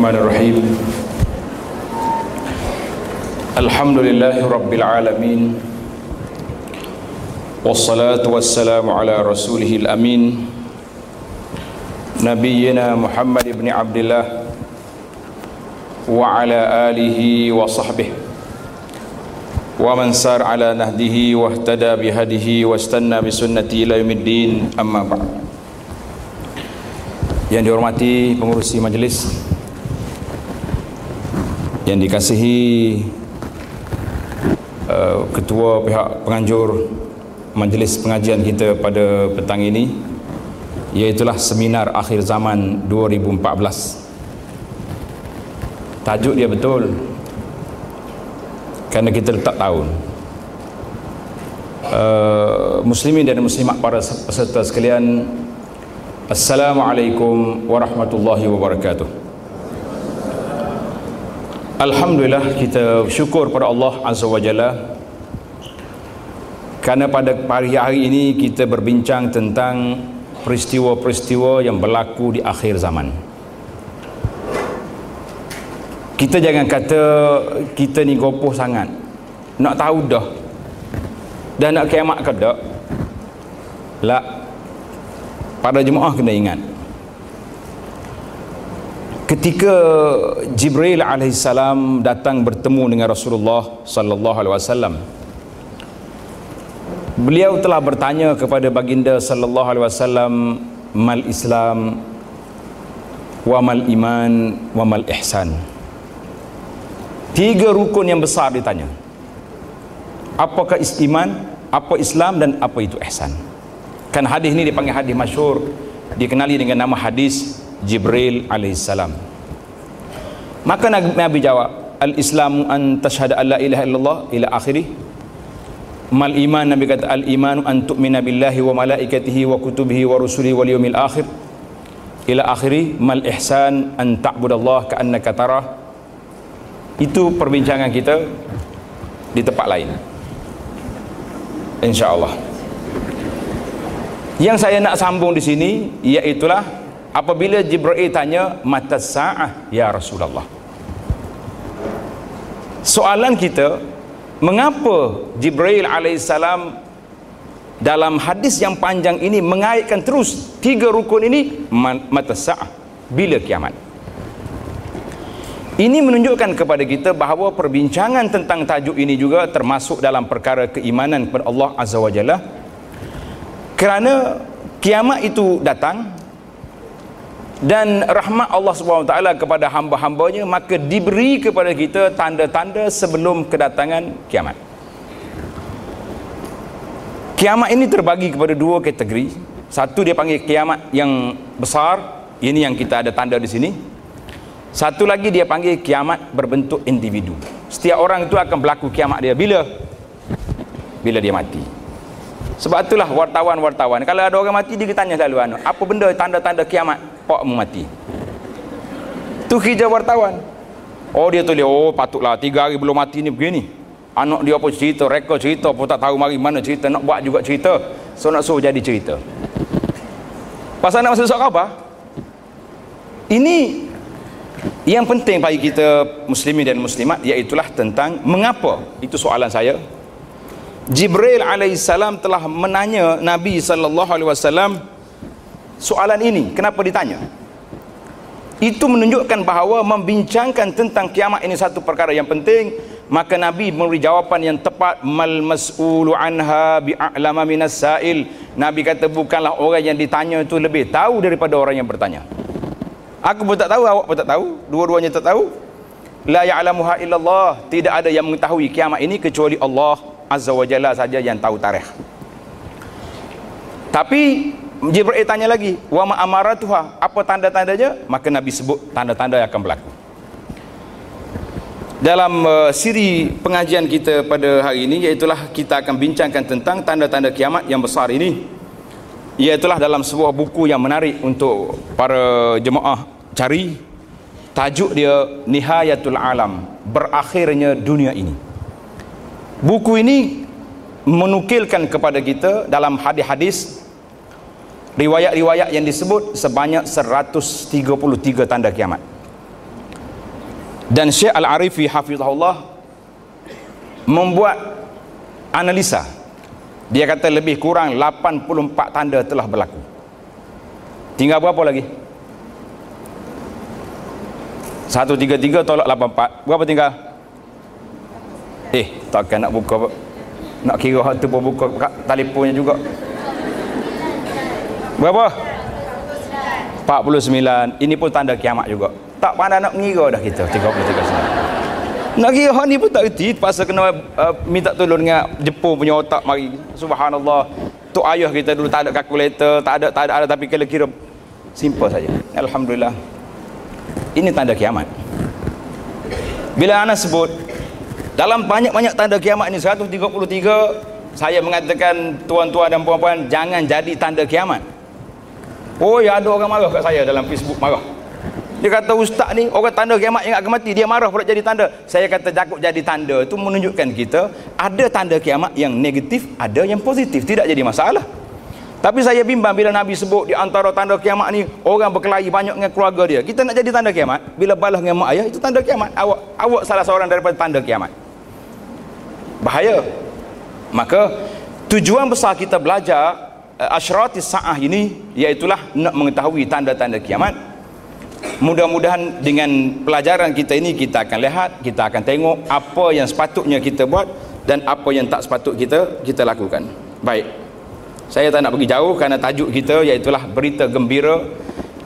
Bismillahirrahmanirrahim. Alhamdulillahi Rabbil Alamin. Wassalatu wassalamu ala rasulihil amin, Nabiyyina Muhammad ibn Abdillah wa ala alihi wa sahbihi wa man sar ala nahdihi wa ihtada bihadihi wa istanna bisunnati ila yaumiddin, amma ba'd. Yang dihormati pengurusi majelis, yang dikasihi ketua pihak penganjur majlis pengajian kita pada petang ini, iaitulah seminar akhir zaman 2014. Tajuk dia betul kerana kita letak tahun. Muslimin dan muslimat, para peserta sekalian, Assalamualaikum warahmatullahi wabarakatuh. Alhamdulillah, kita syukur pada Allah Azza wa Jalla kerana pada pagi hari ini kita berbincang tentang peristiwa-peristiwa yang berlaku di akhir zaman. Kita jangan kata kita ni gopoh sangat, nak tahu dah dan nak kiamat ke tak. La, pada jemaah kena ingat, ketika Jibril alaihissalam datang bertemu dengan Rasulullah sallallahu alaihi wasallam, beliau telah bertanya kepada baginda sallallahu alaihi wasallam, mal Islam wa mal iman wa mal ihsan. 3 rukun yang besar ditanya. Apakah iman, apa Islam, dan apa itu ihsan? Kan hadis ini dipanggil hadis masyhur, dikenali dengan nama hadis Jibril alaihissalam. Maka Nabi jawab, al-islamu an tashhadu an la ilaha illallah ila akhirih. Mal iman, Nabi kata, al-imanu an tu'mina billahi wa malaikatihi wa kutubihi wa rusulihi wal yawmil akhir ila akhirih. Mal ihsan an ta'budallaha ka'annaka tarah. Itu perbincangan kita di tempat lain, insya-Allah. Yang saya nak sambung di sini iaitulah apabila Jibril tanya, mata sa'ah ya Rasulullah. Soalan kita, mengapa Jibril alaihissalam dalam hadis yang panjang ini mengaitkan terus 3 rukun ini, mata sa'ah, bila kiamat. Ini menunjukkan kepada kita bahawa perbincangan tentang tajuk ini juga termasuk dalam perkara keimanan kepada Allah Azza wa Jalla. Kerana kiamat itu datang dan rahmat Allah SWT kepada hamba-hambanya, maka diberi kepada kita tanda-tanda sebelum kedatangan kiamat. Kiamat ini terbagi kepada 2 kategori. Satu dia panggil kiamat yang besar, ini yang kita ada tanda di sini. Satu lagi dia panggil kiamat berbentuk individu. Setiap orang itu akan berlaku kiamat dia bila dia mati. Sebab itulah wartawan, kalau ada orang mati, dia tanya selalu, apa benda tanda-tanda kiamat pokmu mati? Tu kerja wartawan. Oh, dia tulis, oh patutlah 3 hari belum mati ni begini. Anak dia apa cerita, rekod cerita, pun tak tahu mari mana cerita, nak buat juga cerita. So nak suruh jadi cerita. Pasal nak masuk khabar. Ini yang penting bagi kita muslimin dan muslimat, iaitulah tentang mengapa. Itu soalan saya. Jibril alaihissalam telah menanya Nabi sallallahu alaihi wasallam soalan ini. Kenapa ditanya? Itu menunjukkan bahawa membincangkan tentang kiamat ini satu perkara yang penting. Maka Nabi memberi jawapan yang tepat, mal mas'ulu anha bi'a'lama minas sa'il. Nabi kata, bukanlah orang yang ditanya itu lebih tahu daripada orang yang bertanya. Aku pun tak tahu, awak pun tak tahu, dua-duanya tak tahu. La ya'lamuha illallah. Tidak ada yang mengetahui kiamat ini kecuali Allah Azza wa Jalla saja yang tahu tarikh. Tapi Jibril tanya lagi, wa ma amaratuha, apa tanda-tandanya? Maka Nabi sebut tanda-tanda yang akan berlaku. Dalam siri pengajian kita pada hari ini, iaitulah kita akan bincangkan tentang tanda-tanda kiamat yang besar ini. Iaitulah dalam sebuah buku yang menarik untuk para jemaah cari. Tajuk dia Nihayatul Alam, berakhirnya dunia ini. Buku ini menukilkan kepada kita dalam hadis-hadis riwayat-riwayat yang disebut sebanyak 133 tanda kiamat. Dan Syekh Al-Arifi hafizahullah membuat analisa. Dia kata lebih kurang 84 tanda telah berlaku. Tinggal berapa lagi? 133 tolak 84. Berapa tinggal? Takkan nak buka, nak kira hak tu pun buka telefonnya juga. Berapa? 49. Ini pun tanda kiamat juga. Tak pandai nak mengira dah kita 33. Nak kira hak ni pun tak reti, terpaksa kena minta tolong dengan Jepun punya otak mari. Subhanallah. Tok ayah kita dulu tak ada kalkulator, tak ada tapi kalau kira simple saja. Alhamdulillah. Ini tanda kiamat. Bila ana sebut dalam banyak-banyak tanda kiamat ini 133, saya mengatakan tuan-tuan dan puan-puan jangan jadi tanda kiamat. Oh ya, ada orang marah kat saya dalam Facebook, marah. Dia kata ustaz ni orang tanda kiamat yang akan mati, dia marah pula jadi tanda. Saya kata takut jadi tanda itu menunjukkan kita ada tanda kiamat yang negatif, ada yang positif, tidak jadi masalah. Tapi saya bimbang bila Nabi sebut di antara tanda kiamat ni orang berkelahi banyak dengan keluarga dia. Kita nak jadi tanda kiamat, bila balas dengan mak ayah itu tanda kiamat. Awak salah seorang daripada tanda kiamat. Bahaya. Maka tujuan besar kita belajar asyratis sa'ah ini iaitulah nak mengetahui tanda-tanda kiamat. Mudah-mudahan dengan pelajaran kita ini kita akan lihat, kita akan tengok apa yang sepatutnya kita buat dan apa yang tak sepatut kita lakukan. Baik. Saya tak nak pergi jauh kerana tajuk kita iaitulah berita gembira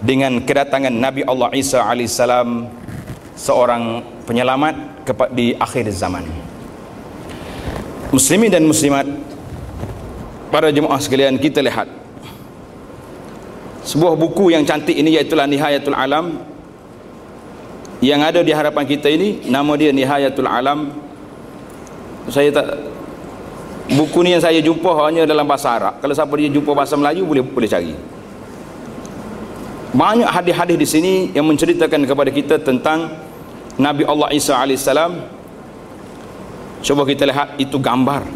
dengan kedatangan Nabi Allah Isa AS, seorang penyelamat di akhir zaman. Muslimin dan muslimat, para jemaah sekalian, kita lihat sebuah buku yang cantik ini iaitulah Nihayatul Alam. Yang ada di hadapan kita ini nama dia Nihayatul Alam. Buku ni yang saya jumpa hanya dalam bahasa Arab. Kalau siapa dia jumpa bahasa Melayu boleh cari. Banyak hadis-hadis di sini yang menceritakan kepada kita tentang Nabi Allah Isa AS. Cuba kita lihat itu gambar.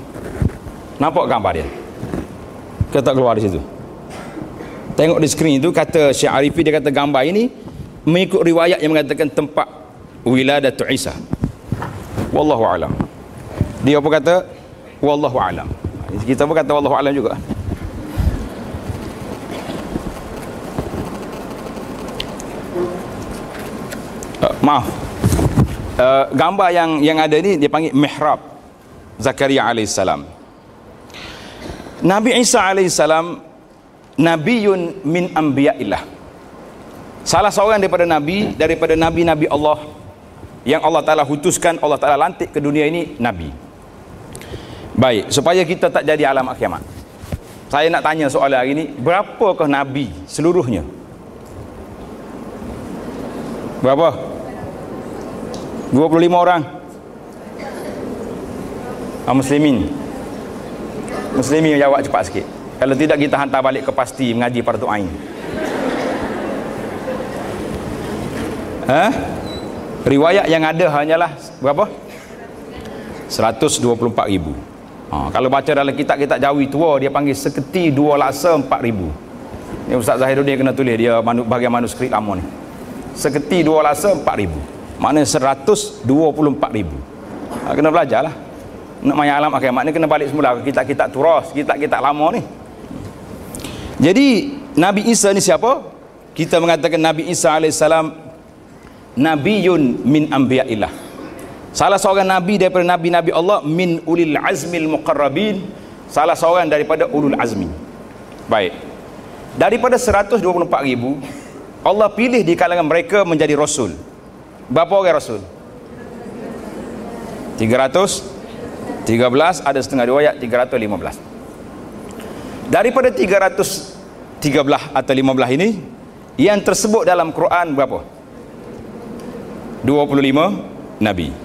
Nampak gambar dia? Kita tak keluar di situ. Tengok di skrin itu kata Syekh Arifi, dia kata gambar ini mengikut riwayat yang mengatakan tempat wiladatu Isa. Wallahu alam. Dia apa kata? Wallahu alam. Kita pun kata wallahu alam juga. Maaf. Gambar yang ada ni dia panggil mihrab Zakaria alaihissalam. Nabi Isa alaihissalam nabiyun min anbiya'illah. Salah seorang daripada nabi-nabi Allah yang Allah Taala hutuskan, Allah Taala lantik ke dunia ini nabi. Baik, supaya kita tak jadi alamat kiamat. Saya nak tanya soalan hari ini, berapakah nabi seluruhnya? Berapa? 25 orang. Muslimin jawab cepat sikit. Kalau tidak kita hantar balik ke pasti mengaji fardu ain. Riwayat yang ada hanyalah berapa? 124,000. Kalau baca dalam kitab-kitab Jawi tua dia panggil seketi 2 laksa 4,000. Ni Ustaz Zahiruddin kena tulis, dia bahagian manuskrip lama ni. Seketi 2 laksa 4,000. Maknanya 124,000. Kena belajarlah. Nak maya alam kiamat ni kena balik semula ke kitab-kitab turas, kitab-kitab lama ni. Jadi Nabi Isa ni siapa? Kita mengatakan Nabi Isa alaihissalam nabiyun min anbiya'illah. Salah seorang nabi daripada nabi-nabi Allah, min ulil azmil muqarrabin, salah seorang daripada ulul azmi. Baik. Daripada 124,000 Allah pilih di kalangan mereka menjadi rasul. Berapa orang rasul? 313, ada setengah riwayat 315. Daripada 313 atau 15 ini yang tersebut dalam Quran berapa? 25 nabi.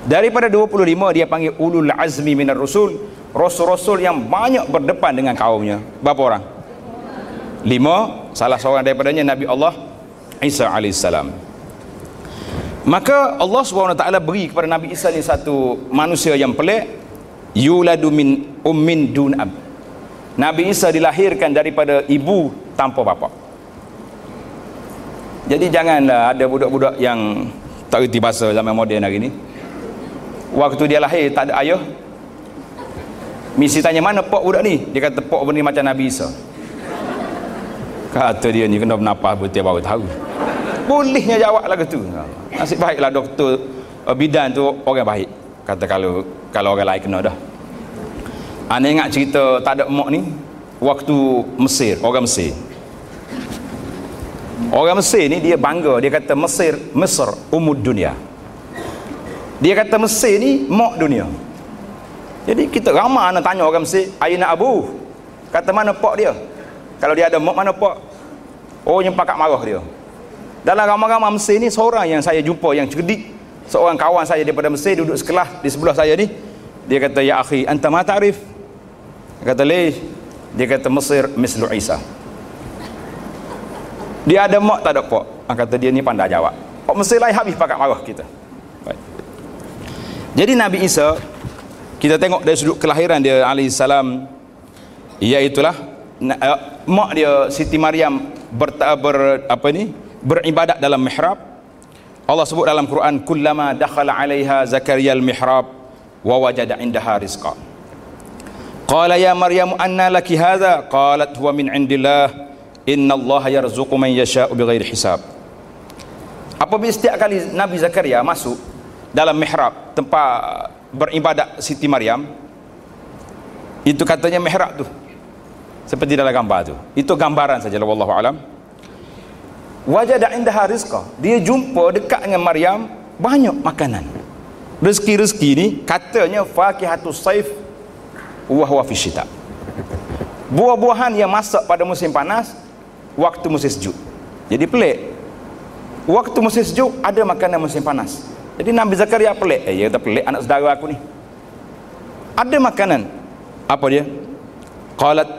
Daripada 25 dia panggil ulul azmi minar rusul, rasul-rasul yang banyak berdepan dengan kaumnya. Berapa orang? 5. Salah seorang daripadanya Nabi Allah Isa alaihissalam. Maka Allah SWT beri kepada Nabi Isa ni satu manusia yang pelik. Yuladu min ummin dun ab. Nabi Isa dilahirkan daripada ibu tanpa bapa. Jadi janganlah ada budak-budak yang Tak reti bahasa zaman moden hari ni. Waktu dia lahir tak ada ayah. Misi tanya mana pok budak ni? Dia kata pok ni macam Nabi Isa. Kata dia ni kena bernafas betul baru tahu. Bolehnya jawab lagu tu. Nasib baiklah doktor bidan tu orang baik. Kata kalau orang lain kena dah. Anda ingat cerita tak ada emak ni? Waktu Mesir, orang Mesir. Orang Mesir ni dia bangga, dia kata Mesir umud dunia. Dia kata Mesir ni mak dunia. Jadi kita ramai nak tanya orang Mesir, Aina Abu? Kata mana pak dia? Kalau dia ada mak, mana pak? Oh, yang pakak marah dia. Dalam ramai-ramai Mesir ni seorang yang saya jumpa yang cerdik, seorang kawan saya daripada Mesir duduk sekelas di sebelah saya ni. Dia kata, ya akhi, anta ma ta'rif? Kata, leh. Dia kata Mesir mislu Isa. Dia ada mak tak ada pak. Kata dia ni pandai jawab. Pak Mesir lain habis pakak marah kita. Baik. Jadi Nabi Isa, kita tengok dari sudut kelahiran dia alaihi salam, iaitulah mak dia Siti Maryam beribadat dalam mihrab. Allah sebut dalam Quran, kullama dakhala 'alaiha Zakaria al-mihrab wa wajada 'indaha rizqa. Qala ya Maryam anna laki hadha? Qalat huwa min 'indillah innallaha yarzuqu man yasha'u bighairi hisab. Apabila setiap kali Nabi Zakaria masuk dalam mihrab tempat beribadat Siti Maryam, itu katanya mihrab tu seperti dalam gambar tu, itu gambaran saja, wallahu alam. Wajada indaha rizqa, dia jumpa dekat dengan Maryam banyak makanan. Rezeki ni katanya fakihatus saif wa huwa fi syita, buah-buahan yang masak pada musim panas, waktu musim sejuk. Jadi pelik, waktu musim sejuk ada makanan musim panas. Jadi Nabi Zakaria pelik. Ya kata pelik anak saudara aku ni. Ada makanan. Apa dia? Qalat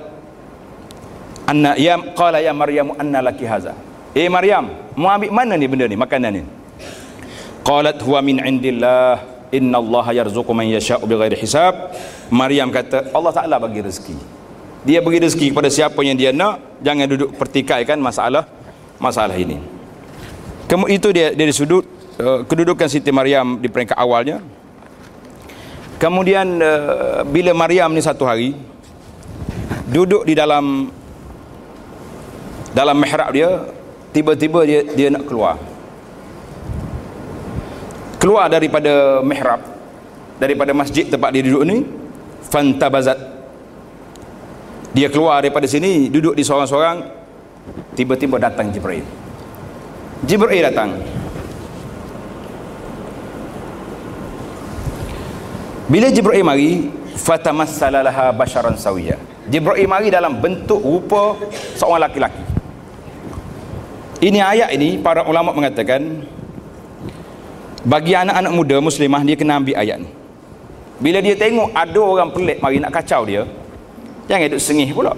qala ya Maryam anna laki haza. Maryam, mau ambil mana ni benda ni, makanan ni? Qalat huwa min indillah innallaha yarzuqu man yasha'u bighairi hisab. Maryam kata Allah Taala bagi rezeki. Dia bagi rezeki kepada siapa yang dia nak, jangan duduk pertikaikan masalah ini. Itu dia dari sudut kedudukan Siti Maryam di peringkat awalnya. Kemudian bila Maryam ni satu hari duduk di dalam mihrab dia, tiba-tiba dia nak keluar daripada mihrab, daripada masjid tempat dia duduk ni. Fantabazat, dia keluar daripada sini, duduk di seorang-seorang. Tiba-tiba datang Jibril datang. Bila Jibril mari, fatamassala laha basharan sawiya. Jibril mari dalam bentuk rupa seorang laki-laki. Ini ayat ini para ulama mengatakan bagi anak-anak muda muslimah, dia kena ambil ayat ni. Bila dia tengok ada orang pelik mari nak kacau dia, jangan duduk sengih pula.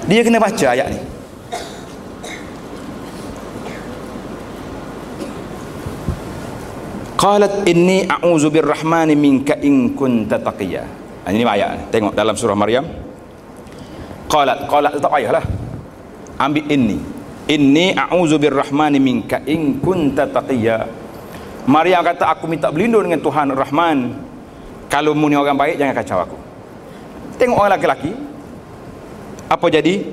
Dia kena baca ayat ni. Qalat inni a'udzu birrahmani minka in kunta taqiyya. Ini ayat. Tengok dalam surah Maryam. Qalat tak payahlah. Ambil inni a'udzu birrahmani minka in kunta taqiyya. Maryam kata aku minta berlindung dengan Tuhan Rahman. Kalau mu ni orang baik, jangan kacau aku. Tengok orang lelaki. Apa jadi?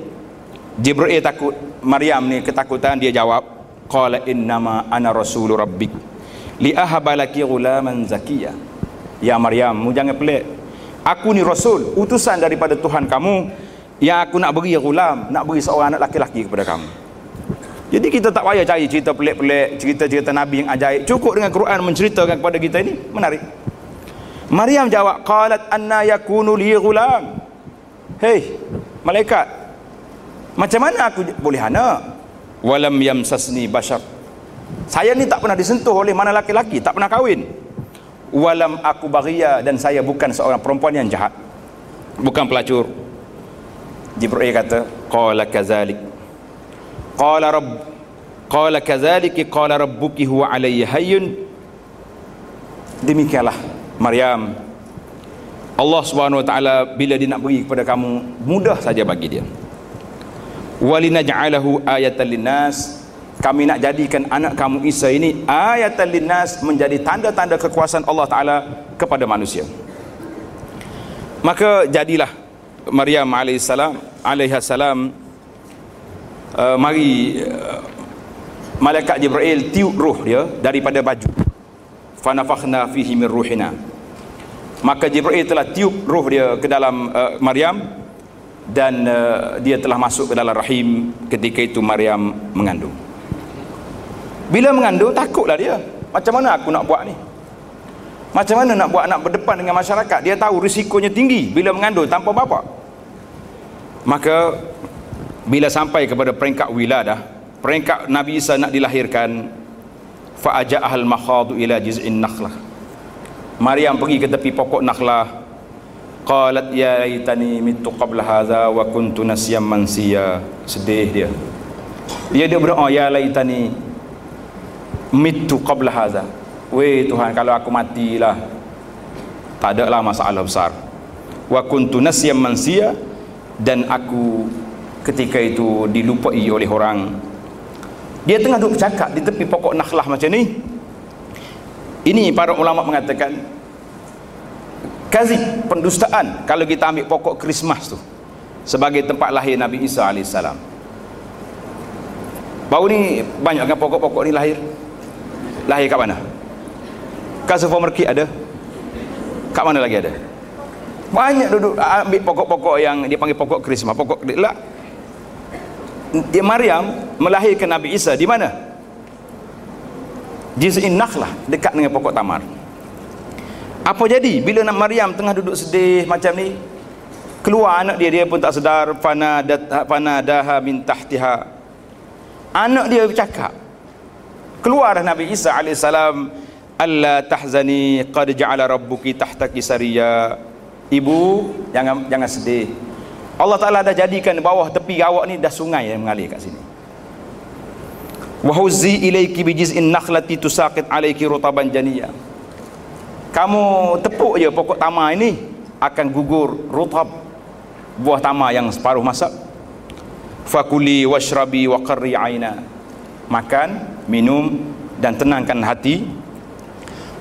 Jibril takut, Maryam ni ketakutan, dia jawab, qala innama ana rasulu rabbik li ahaba laki ghulaman zakiyya. Ya Maryam, mu jangan pelik. Aku ni rasul, utusan daripada Tuhan kamu, yang aku nak beri ghulam, nak beri seorang anak laki-laki kepada kamu. Jadi kita tak payah cari cerita pelik-pelik, cerita-cerita Nabi yang ajaib. Cukup dengan Quran menceritakan kepada kita ini, menarik. Maryam jawab, qalat anna yakunu li ghulam. Hei malaikat, macam mana aku boleh anak? Walam yamsasni bashar. Saya ni tak pernah disentuh oleh mana laki-laki, tak pernah kahwin. Walam aku baghiya, dan saya bukan seorang perempuan yang jahat, bukan pelacur. Jibril kata, qala kadzalik. Qala kadzalika qala rabbuki huwa alayya hayyun. Demikianlah Maryam, Allah Subhanahu wa taala bila dia nak beri kepada kamu, mudah saja bagi dia. Walinaj'alahu ayatan linnas kami nak jadikan anak kamu Isa ini ayatan linnas, menjadi tanda-tanda kekuasaan Allah Ta'ala kepada manusia. Maka jadilah Maryam alaihissalam mari malaikat Jibril tiup roh dia daripada baju, fanafakhna fihi min ruhina. Maka Jibril telah tiup roh dia ke dalam Maryam, dan dia telah masuk ke dalam rahim. Ketika itu Maryam mengandung. Bila mengandung, takutlah dia, macam mana aku nak buat ni, macam mana nak buat, nak berdepan dengan masyarakat. Dia tahu risikonya tinggi bila mengandung tanpa bapa. Maka bila sampai kepada peringkat wiladah, peringkat Nabi Isa nak dilahirkan, fa'aja'ahal makhadu ila jiz'in nakhlah. Maryam pergi ke tepi pokok nakhlah. Qalat ya laitani mittu qabla hadha wa kuntu nasyan mansiya. Sedih dia. Dia berdoa, ya laitani mittu qabla hadha. Weh Tuhan, kalau aku matilah, tak ada lah masalah besar. Wa kuntu nasyan mansiya, dan aku ketika itu dilupai oleh orang. Dia tengah duduk bercakap di tepi pokok nakhlah macam ni. Ini para ulama mengatakan kazib, pendustaan kalau kita ambil pokok Krismas tu sebagai tempat lahir Nabi Isa alaihissalam. Baru ni banyak kan pokok-pokok ni lahir kat mana? Kat supermarket ada? Kat mana lagi ada? Banyak duduk ambil pokok-pokok yang dia panggil pokok Krismas, pokok lah. Maryam melahirkan Nabi Isa di mana? Jiz'in nakhlah, dekat dengan pokok tamar. Apa jadi bila Maryam tengah duduk sedih macam ni, keluar anak dia pun tak sedar, fanadaha min tahtiha. Anak dia bercakap, keluar Nabi Isa alaihissalam, alla tahzani qad ja'ala rabbuki tahtaki sariya. Ibu, jangan sedih, Allah Ta'ala dah jadikan bawah tepi awak ni dah sungai yang mengalir kat sini. Wa huzzi ilayki bi jiz'in nakhlati tusaqit alayki rutaban janiyya. Kamu tepuk je pokok tamar ini, akan gugur rutab, buah tamar yang separuh masak. Fakuli washrabi wa qarri aina. Makan, minum dan tenangkan hati.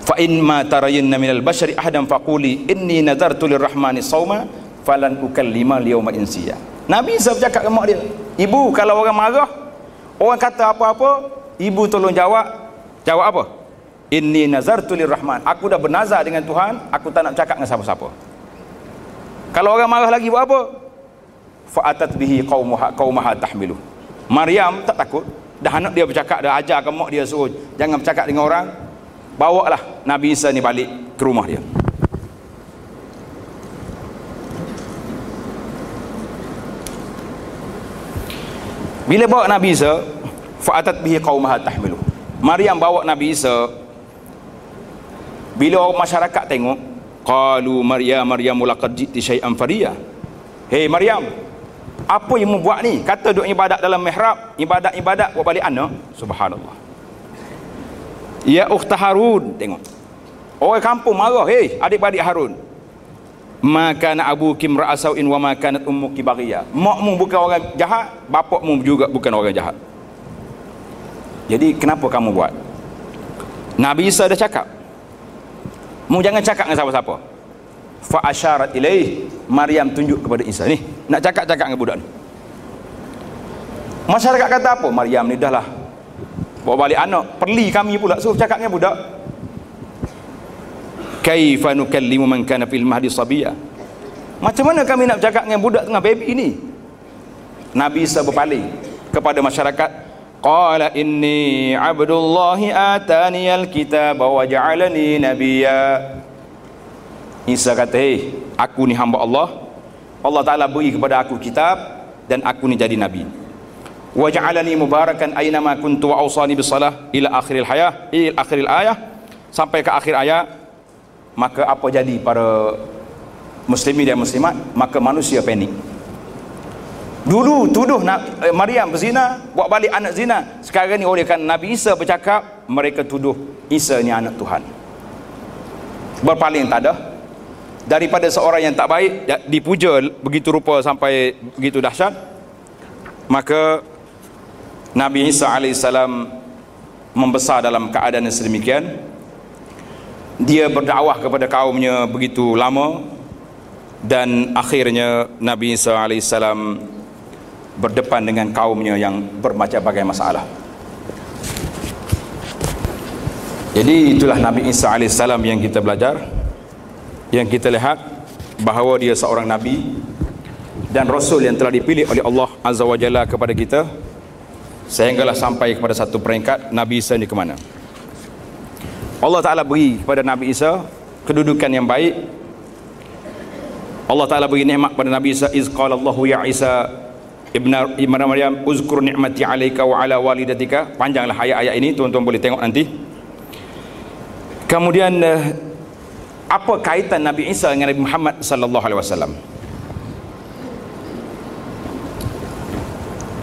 Fa in ma tarayinna minal bashari ahadan faquli inni nadartu lirrahmani sawma falan ukallima liyawma insiya. Nabi Isa bercakap dengan mak dia, ibu, kalau orang marah, orang kata apa-apa, ibu tolong jawab apa? Inni nazartu lirrahman, aku dah bernazar dengan Tuhan, aku tak nak bercakap dengan siapa-siapa. Kalau orang marah lagi buat apa? Fa'atat bihi qaumaha tahmilu. Maryam tak takut, dah anak dia bercakap, dah ajar ke mak dia, suruh jangan bercakap dengan orang, bawa lah Nabi Isa ni balik ke rumah dia. Bila bawa Nabi Isa, fa'atat bihi qaumaha tahmilu. Maryam bawa Nabi Isa. Bila masyarakat tengok, qalu Maryamu laqad ji'ti syai'an fariya. Hei Maryam, apa yang mu buat ni? Kata duk ibadat dalam mihrab, ibadat buat balik anak. Subhanallah. Ya ukhta Harun, tengok. Orang kampung marah, hei adik-adik Harun. Ma kana abuki ra'asauin wa ma kanat ummuki baghiya. Makmu bukan orang jahat, bapakmu juga bukan orang jahat. Jadi kenapa kamu buat? Nabi Isa dah cakap, mu jangan cakap dengan siapa-siapa. Fa asyarat ilaih, Maryam tunjuk kepada Isa ni, nak cakap-cakap dengan budak ni. Masyarakat kata apa? Maryam ni dah lah bawa balik anak, perli kami pula suruh cakap dengan budak. Kaifa nukallimu man kana fil mahdi sabiya. Macam mana kami nak bercakap dengan budak tengah baby ni? Nabi Isa berpaling kepada masyarakat, qala inni abdullahi ataniyal kitaba wa ja'alani nabiyya. Isa kata, hei, aku ni hamba Allah, Allah Ta'ala beri kepada aku kitab dan aku ni jadi nabi. Wa ja'alani mubarakan aynama kuntu wa awsani bisalah ila akhiril ayah, sampai ke akhir ayat. Maka apa jadi para muslimin dan muslimat? Maka manusia panik. Dulu tuduh Maryam berzina, buat balik anak zina. Sekarang ni oleh kerana Nabi Isa bercakap, mereka tuduh Isa ni anak Tuhan. Berpaling tak ada. Daripada seorang yang tak baik dipuja begitu rupa sampai begitu dahsyat, maka Nabi Isa alaihissalam membesar dalam keadaan yang sedemikian. Dia berdakwah kepada kaumnya begitu lama, dan akhirnya Nabi Isa alaihissalam berdepan dengan kaumnya yang bermacam-macam masalah. Jadi itulah Nabi Isa alaihissalam yang kita belajar, yang kita lihat bahawa dia seorang Nabi dan Rasul yang telah dipilih oleh Allah Azza wa Jalla kepada kita, sehinggalah sampai kepada satu peringkat Nabi Isa ini ke mana. Allah Ta'ala beri kepada Nabi Isa kedudukan yang baik. Allah Ta'ala beri nikmat pada Nabi Isa. Iz qala Allahu ya Isa ibn Maryam uzkur ni'mati alaika wa ala walidatika. Panjanglah ayat-ayat ini, tuan-tuan boleh tengok nanti. Kemudian apa kaitan Nabi Isa dengan Nabi Muhammad sallallahu alaihi wasallam?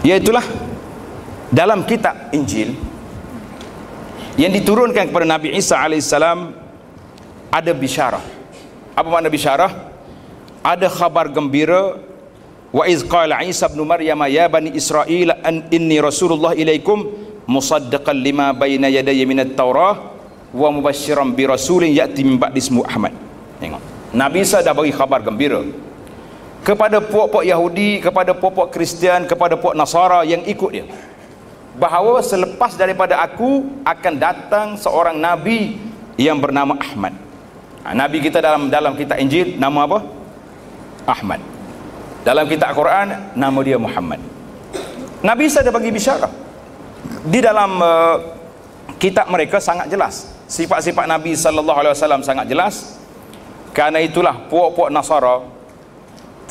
Iaitulah dalam kitab Injil yang diturunkan kepada Nabi Isa alaihissalam ada bisyarah. Apa makna bisyarah? Ada khabar gembira. Wa iz qala Isa ibn Maryam ya bani Israil an inni rasulullah ilaikum musaddiqan lima baina yadayya minat taurah wa mubasysyiran bi rasulin ya'ti min ba'di ismuhu Ahmad. Tengok, Nabi Isa dah bagi khabar gembira kepada puak-puak Yahudi, kepada puak-puak Kristian, kepada puak Nasara yang ikut dia, bahawa selepas daripada aku akan datang seorang Nabi yang bernama Ahmad. Nabi kita dalam kitab Injil nama apa? Ahmad. Dalam kitab Quran nama dia Muhammad. Nabi Isa dah bagi bisyarah. Di dalam kitab mereka sangat jelas sifat-sifat Nabi sallallahu alaihi wasallam, sangat jelas. Karena itulah puak-puak Nasara,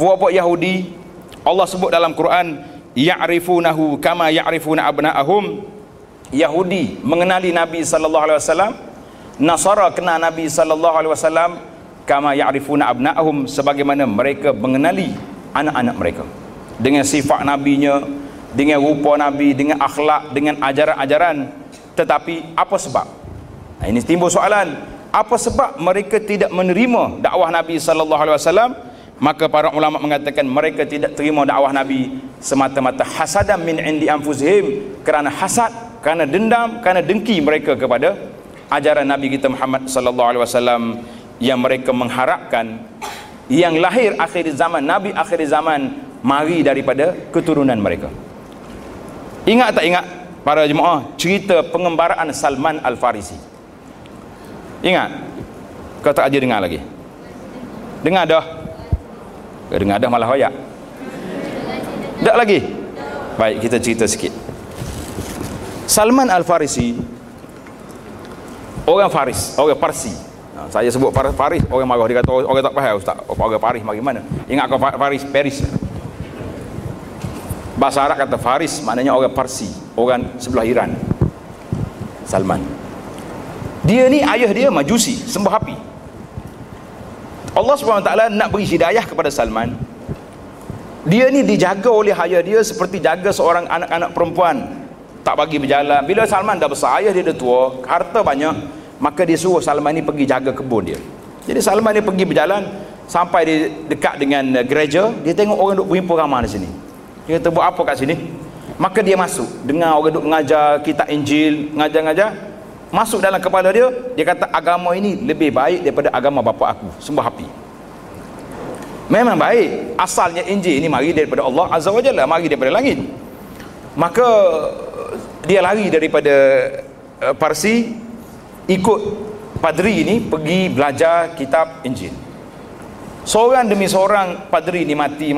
puak-puak Yahudi, Allah sebut dalam Quran ya'rifunahu kama ya'rifuna abna'ahum. Yahudi mengenali Nabi sallallahu alaihi wasallam, Nasara kenal Nabi sallallahu alaihi wasallam kama ya'rifuna abna'ahum, sebagaimana mereka mengenali anak-anak mereka, dengan sifat nabinya, dengan rupa nabi, dengan akhlak, dengan ajaran-ajaran. Tetapi apa sebab? Ini timbul soalan, apa sebab mereka tidak menerima dakwah Nabi sallallahu alaihi wasallam? Maka para ulama mengatakan mereka tidak terima dakwah Nabi semata-mata hasadan min indi anfusihim, kerana hasad, kerana dendam, kerana dengki mereka kepada ajaran Nabi kita Muhammad sallallahu alaihi wasallam, yang mereka mengharapkan yang lahir akhir zaman, Nabi akhir zaman mari daripada keturunan mereka. Ingat tak ingat para jemaah cerita pengembaraan Salman Al-Farisi? Ingat? Kau tak aja dengar lagi? Dengar dah? Dengar dah malah hoyak. Tak lagi? Baik, kita cerita sikit. Salman Al-Farisi orang Faris, orang Parsi. Saya sebut Faris, orang marah, dia kata orang tak faham ustaz. Orang Faris mari mana? Ingat kau Faris, Paris. Bahasa Arab kata Faris maknanya orang Parsi, orang sebelah Iran. Salman. Dia ni ayah dia Majusi, sembah api. Allah SWT nak beri hidayah kepada Salman. Dia ni dijaga oleh ayah dia seperti jaga seorang anak-anak perempuan, tak bagi berjalan. Bila Salman dah besar, ayah dia dah tua, harta banyak, maka dia suruh Salman ni pergi jaga kebun dia. Jadi Salman ni pergi berjalan sampai dia dekat dengan gereja, dia tengok orang duk berhimpun ramai di sini. Dia kata, buat apa kat sini? Maka dia masuk, dengar orang duk mengajar kitab Injil, ngajar-ngajar. Masuk dalam kepala dia, dia kata agama ini lebih baik daripada agama bapa aku, sembah api. Memang baik, asalnya Injil ini mari daripada Allah Azza wa Jalla, mari daripada langit. Maka dia lari daripada Parsi, ikut padri ini pergi belajar kitab Injil. Seorang demi seorang padri ini mati,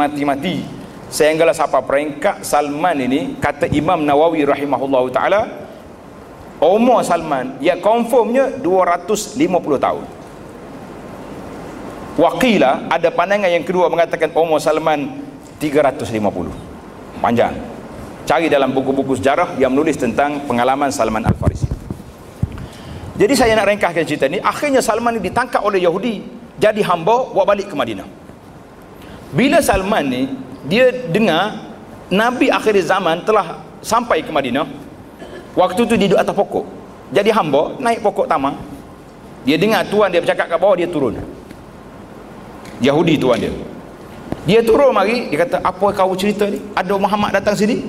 sehinggalah sampai peringkat Salman ini, kata Imam Nawawi rahimahullahu ta'ala, umur Salman ya confirmnya 250 tahun. Waqila, ada pandangan yang kedua mengatakan umur Salman 350. Panjang. Cari dalam buku-buku sejarah yang menulis tentang pengalaman Salman Al-Farisi. Jadi saya nak ringkaskan cerita ni. Akhirnya Salman ni ditangkap oleh Yahudi, jadi hamba, bawa balik ke Madinah. Bila Salman ni dia dengar Nabi akhir zaman telah sampai ke Madinah, waktu tu dia duduk atas pokok, jadi hamba, naik pokok tamar. Dia dengar tuan dia bercakap kat bawah, dia turun. Yahudi tuan dia turun mari, dia kata, apa kau cerita ni? Ada Muhammad datang sini?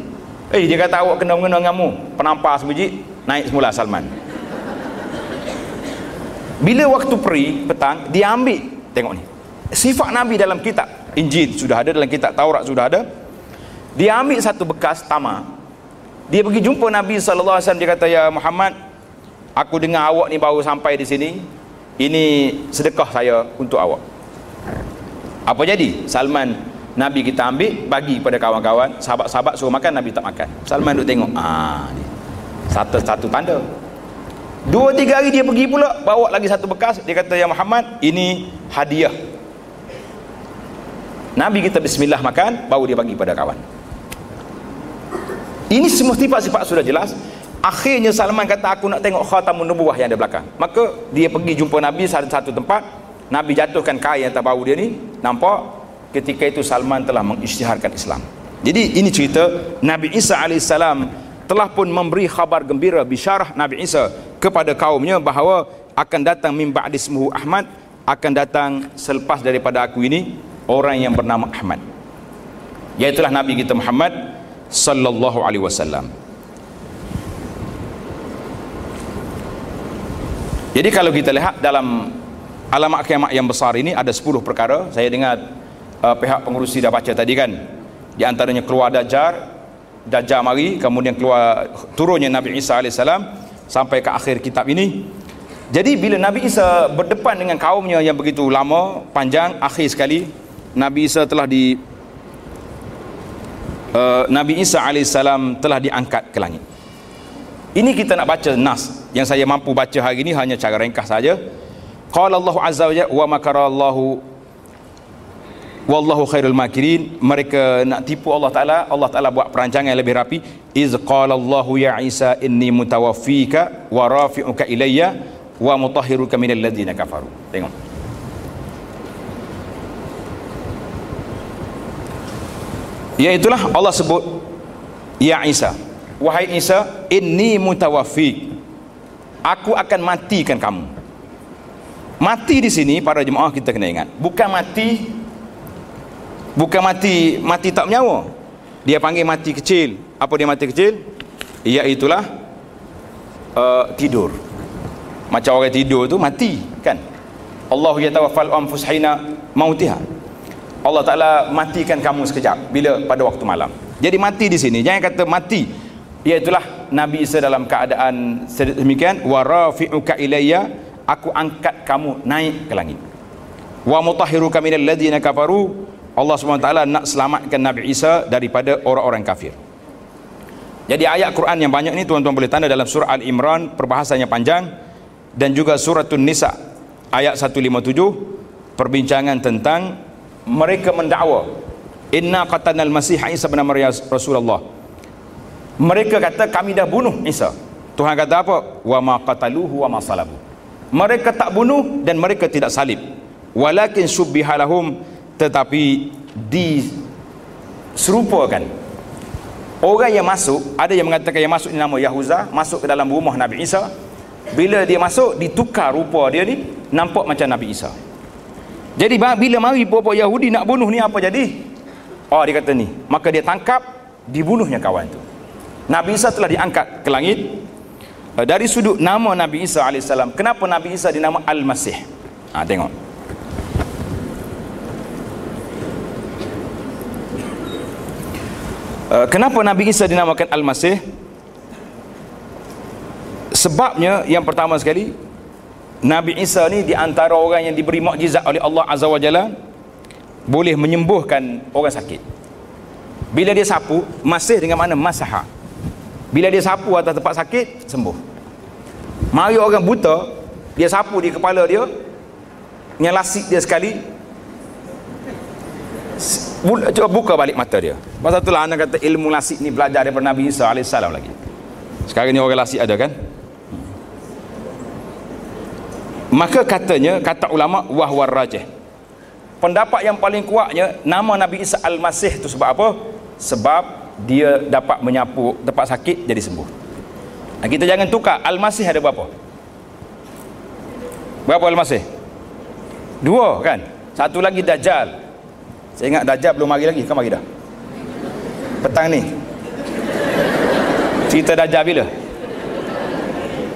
Dia kata awak kena mengena denganmu. Penampar sebiji, naik semula Salman. Bila waktu peri petang, dia ambil, tengok ni, sifat Nabi dalam kitab Injil sudah ada, dalam kitab Taurat sudah ada. Dia ambil satu bekas tamar, dia pergi jumpa Nabi SAW. Dia kata, ya Muhammad, aku dengar awak ni baru sampai di sini, ini sedekah saya untuk awak. Apa jadi? Salman, Nabi kita ambil, bagi pada kawan-kawan, sahabat-sahabat suruh makan, Nabi tak makan. Salman duk tengok, ni satu tanda. 2-3 hari dia pergi pula, bawa lagi satu bekas. Dia kata, ya Muhammad, ini hadiah. Nabi kita bismillah makan, baru dia bagi pada kawan. Ini semua sifat-sifat sudah jelas. Akhirnya Salman kata, aku nak tengok khatamun nubuwah yang ada belakang. Maka dia pergi jumpa Nabi satu tempat. Nabi jatuhkan kain atas bahu dia ni. Nampak? Ketika itu Salman telah mengisytiharkan Islam. Jadi ini cerita Nabi Isa AS telah pun memberi khabar gembira, bisyarah Nabi Isa kepada kaumnya bahawa akan datang min ba'di ismuhu Ahmad, akan datang selepas daripada aku ini orang yang bernama Ahmad, iaitulah Nabi kita Muhammad sallallahu alaihi wasallam. Jadi kalau kita lihat dalam alamat kiamat yang besar ini ada 10 perkara. Saya dengar pihak pengurusi dah baca tadi kan. Di antaranya keluar Dajjal mari, kemudian keluar turunnya Nabi Isa AS sampai ke akhir kitab ini. Jadi bila Nabi Isa berdepan dengan kaumnya yang begitu lama, panjang, akhir sekali Nabi Isa AS telah diangkat ke langit. Ini kita nak baca nas yang saya mampu baca hari ini hanya cara ringkas saja. Qala Allah azza wa jalla wa makarallahu wallahu khairul makirin. Mereka nak tipu Allah Taala buat perancangan yang lebih rapi. Iz qala Allahu ya Isa inni mutawaffika wa rafi'uka ilayya wa mutahhiruka minal ladzina kafaru. Tengok. Iaitulah Allah sebut, ya Isa, wahai Isa, inni mutawaffik, aku akan matikan kamu. Mati di sini para jemaah kita kena ingat, bukan mati tak bernyawa. Dia panggil mati kecil. Apa dia mati kecil? Iaitulah tidur. Macam orang tidur tu mati kan. Allah yatawaffal anfus hina mautiha. Allah Taala matikan kamu sekejap bila pada waktu malam. Jadi mati di sini jangan kata mati. Iaitulah Nabi Isa dalam keadaan sedemikian, wa rafi'uka ilayya, aku angkat kamu naik ke langit. Wa mutahhiruka minal ladzina kafaru, Allah SWT nak selamatkan Nabi Isa daripada orang-orang kafir. Jadi ayat Quran yang banyak ni tuan-tuan boleh tanda dalam surah Al-Imran, perbahasannya panjang, dan juga suratun Nisa ayat 157 perbincangan tentang mereka mendakwa inna qatalnal masih Isa bin Maryam Rasulullah. Mereka kata kami dah bunuh Isa. Tuhan kata apa? Wa ma qataluhu wa ma salabu. Mereka tak bunuh dan mereka tidak salib. Walakin syubbiha lahum, tetapi diserupakan. Orang yang masuk, ada yang mengatakan yang masuk ni nama Yahuza, masuk ke dalam rumah Nabi Isa. Bila dia masuk, ditukar rupa dia ni, nampak macam Nabi Isa. Jadi bila mari puak-puak Yahudi nak bunuh ni, apa jadi? Oh, dia kata ni, maka dia tangkap, dibunuhnya kawan tu. Nabi Isa telah diangkat ke langit. Dari sudut nama Nabi Isa AS, kenapa Nabi Isa dinama Al-Masih? Tengok. Kenapa Nabi Isa dinamakan Al-Masih? Sebabnya yang pertama sekali, Nabi Isa ni di antara orang yang diberi mukjizat oleh Allah Azza wa Jalla, boleh menyembuhkan orang sakit. Bila dia sapu, masih dengan mana? Masaha. Bila dia sapu atas tempat sakit, sembuh. Mari orang buta, dia sapu di kepala dia, nyelasik dia sekali, cuba buka balik mata dia. Pasal itulah anak kata ilmu lasik ni belajar daripada Nabi Isa AS lagi. Sekarang ni orang lasik ada kan? Maka katanya, kata ulama, wahwar rajih, pendapat yang paling kuatnya nama Nabi Isa Al-Masih itu sebab apa? Sebab dia dapat menyapu tempat sakit jadi sembuh. Kita jangan tukar. Al-Masih ada berapa? Berapa Al-Masih? 2 kan? Satu lagi Dajjal. Saya ingat Dajjal belum mari lagi. Kan mari dah petang ni. Cerita Dajjal bila?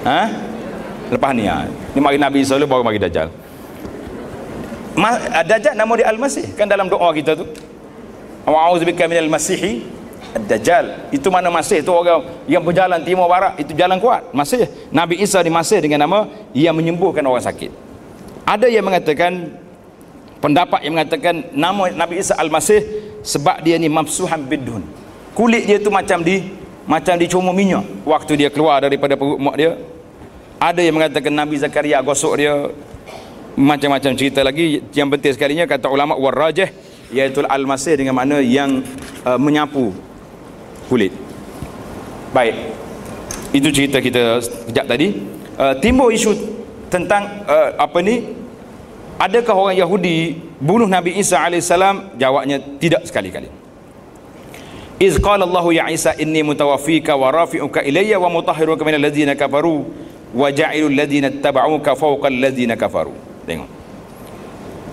Ha? Lepas ni ni mari Nabi Isa dulu baru mari Dajjal. Dajjal nama dia Al-Masih kan dalam doa kita tu. A'udzubika minal masihi ad-dajjal. Itu mana Masih tu orang yang berjalan timur barat, itu jalan kuat. Masih Nabi Isa di Masih dengan nama yang menyembuhkan orang sakit. Ada yang mengatakan, pendapat yang mengatakan nama Nabi Isa Al-Masih sebab dia ni mabsuhan bidun. Kulit dia tu macam dicumur minyak waktu dia keluar daripada perut mak dia. Ada yang mengatakan Nabi Zakaria gosok dia, macam-macam cerita lagi. Yang penting sekalinya kata ulama warrajih, iaitu Al-Masih dengan makna yang menyapu kulit. Baik, itu cerita kita kejap tadi. Timbul isu tentang adakah orang Yahudi bunuh Nabi Isa AS? Jawabnya tidak sekali-kali. Iz qala Allahu ya Isa inni mutawaffika wa rafi'uka ilayya wa mutahhiruka minal ladzina kafaru wa ja'ilul ladzina ittaba'uka fawqa alladzina kafaru. Tengok,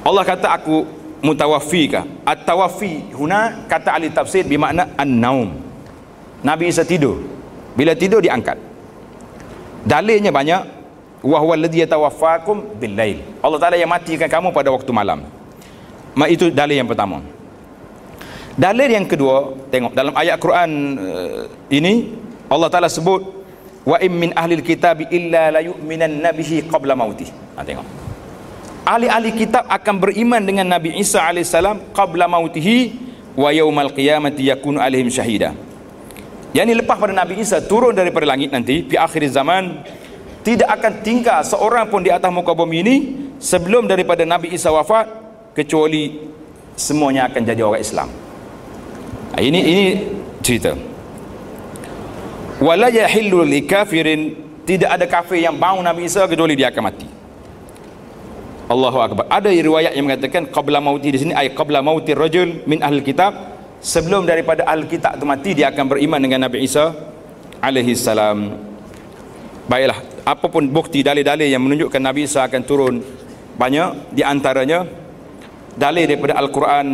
Allah kata aku mutawaffika. At-tawaffi huna kata ahli tafsir bermakna an-naum. Nabi Isa tidur, bila tidur diangkat. Dalilnya banyak. Wa huwa alladhi yatawaffakum bil-lail. Allah Taala yang matikan kamu pada waktu malam. Itu dalil yang pertama. Dalil yang kedua, tengok dalam ayat Quran ini Allah Taala sebut wa in min ahlil kitabi illa la yu'minanna bihi qabla mautih. Tengok, ahli-ahli kitab akan beriman dengan Nabi Isa alaihissalam qabla mautihi wa yaumal qiyamati yakunu alaihim syahida. Yang ini lepas pada Nabi Isa turun daripada langit nanti di akhir zaman, tidak akan tinggal seorang pun di atas muka bumi ini sebelum daripada Nabi Isa wafat, kecuali semuanya akan jadi orang Islam. Ini cerita. Wala yahillu likafirin, tidak ada kafir yang bau Nabi Isa kecuali dia akan mati. Allahu akbar. Ada riwayat yang mengatakan qabla mauti di sini ay qabla mautir rajul min ahli kitab, sebelum daripada ahli kitab itu mati dia akan beriman dengan Nabi Isa alaihi salam. Baiklah, apapun bukti dalil-dalil yang menunjukkan Nabi Isa akan turun banyak, di antaranya dalil daripada Al-Quran.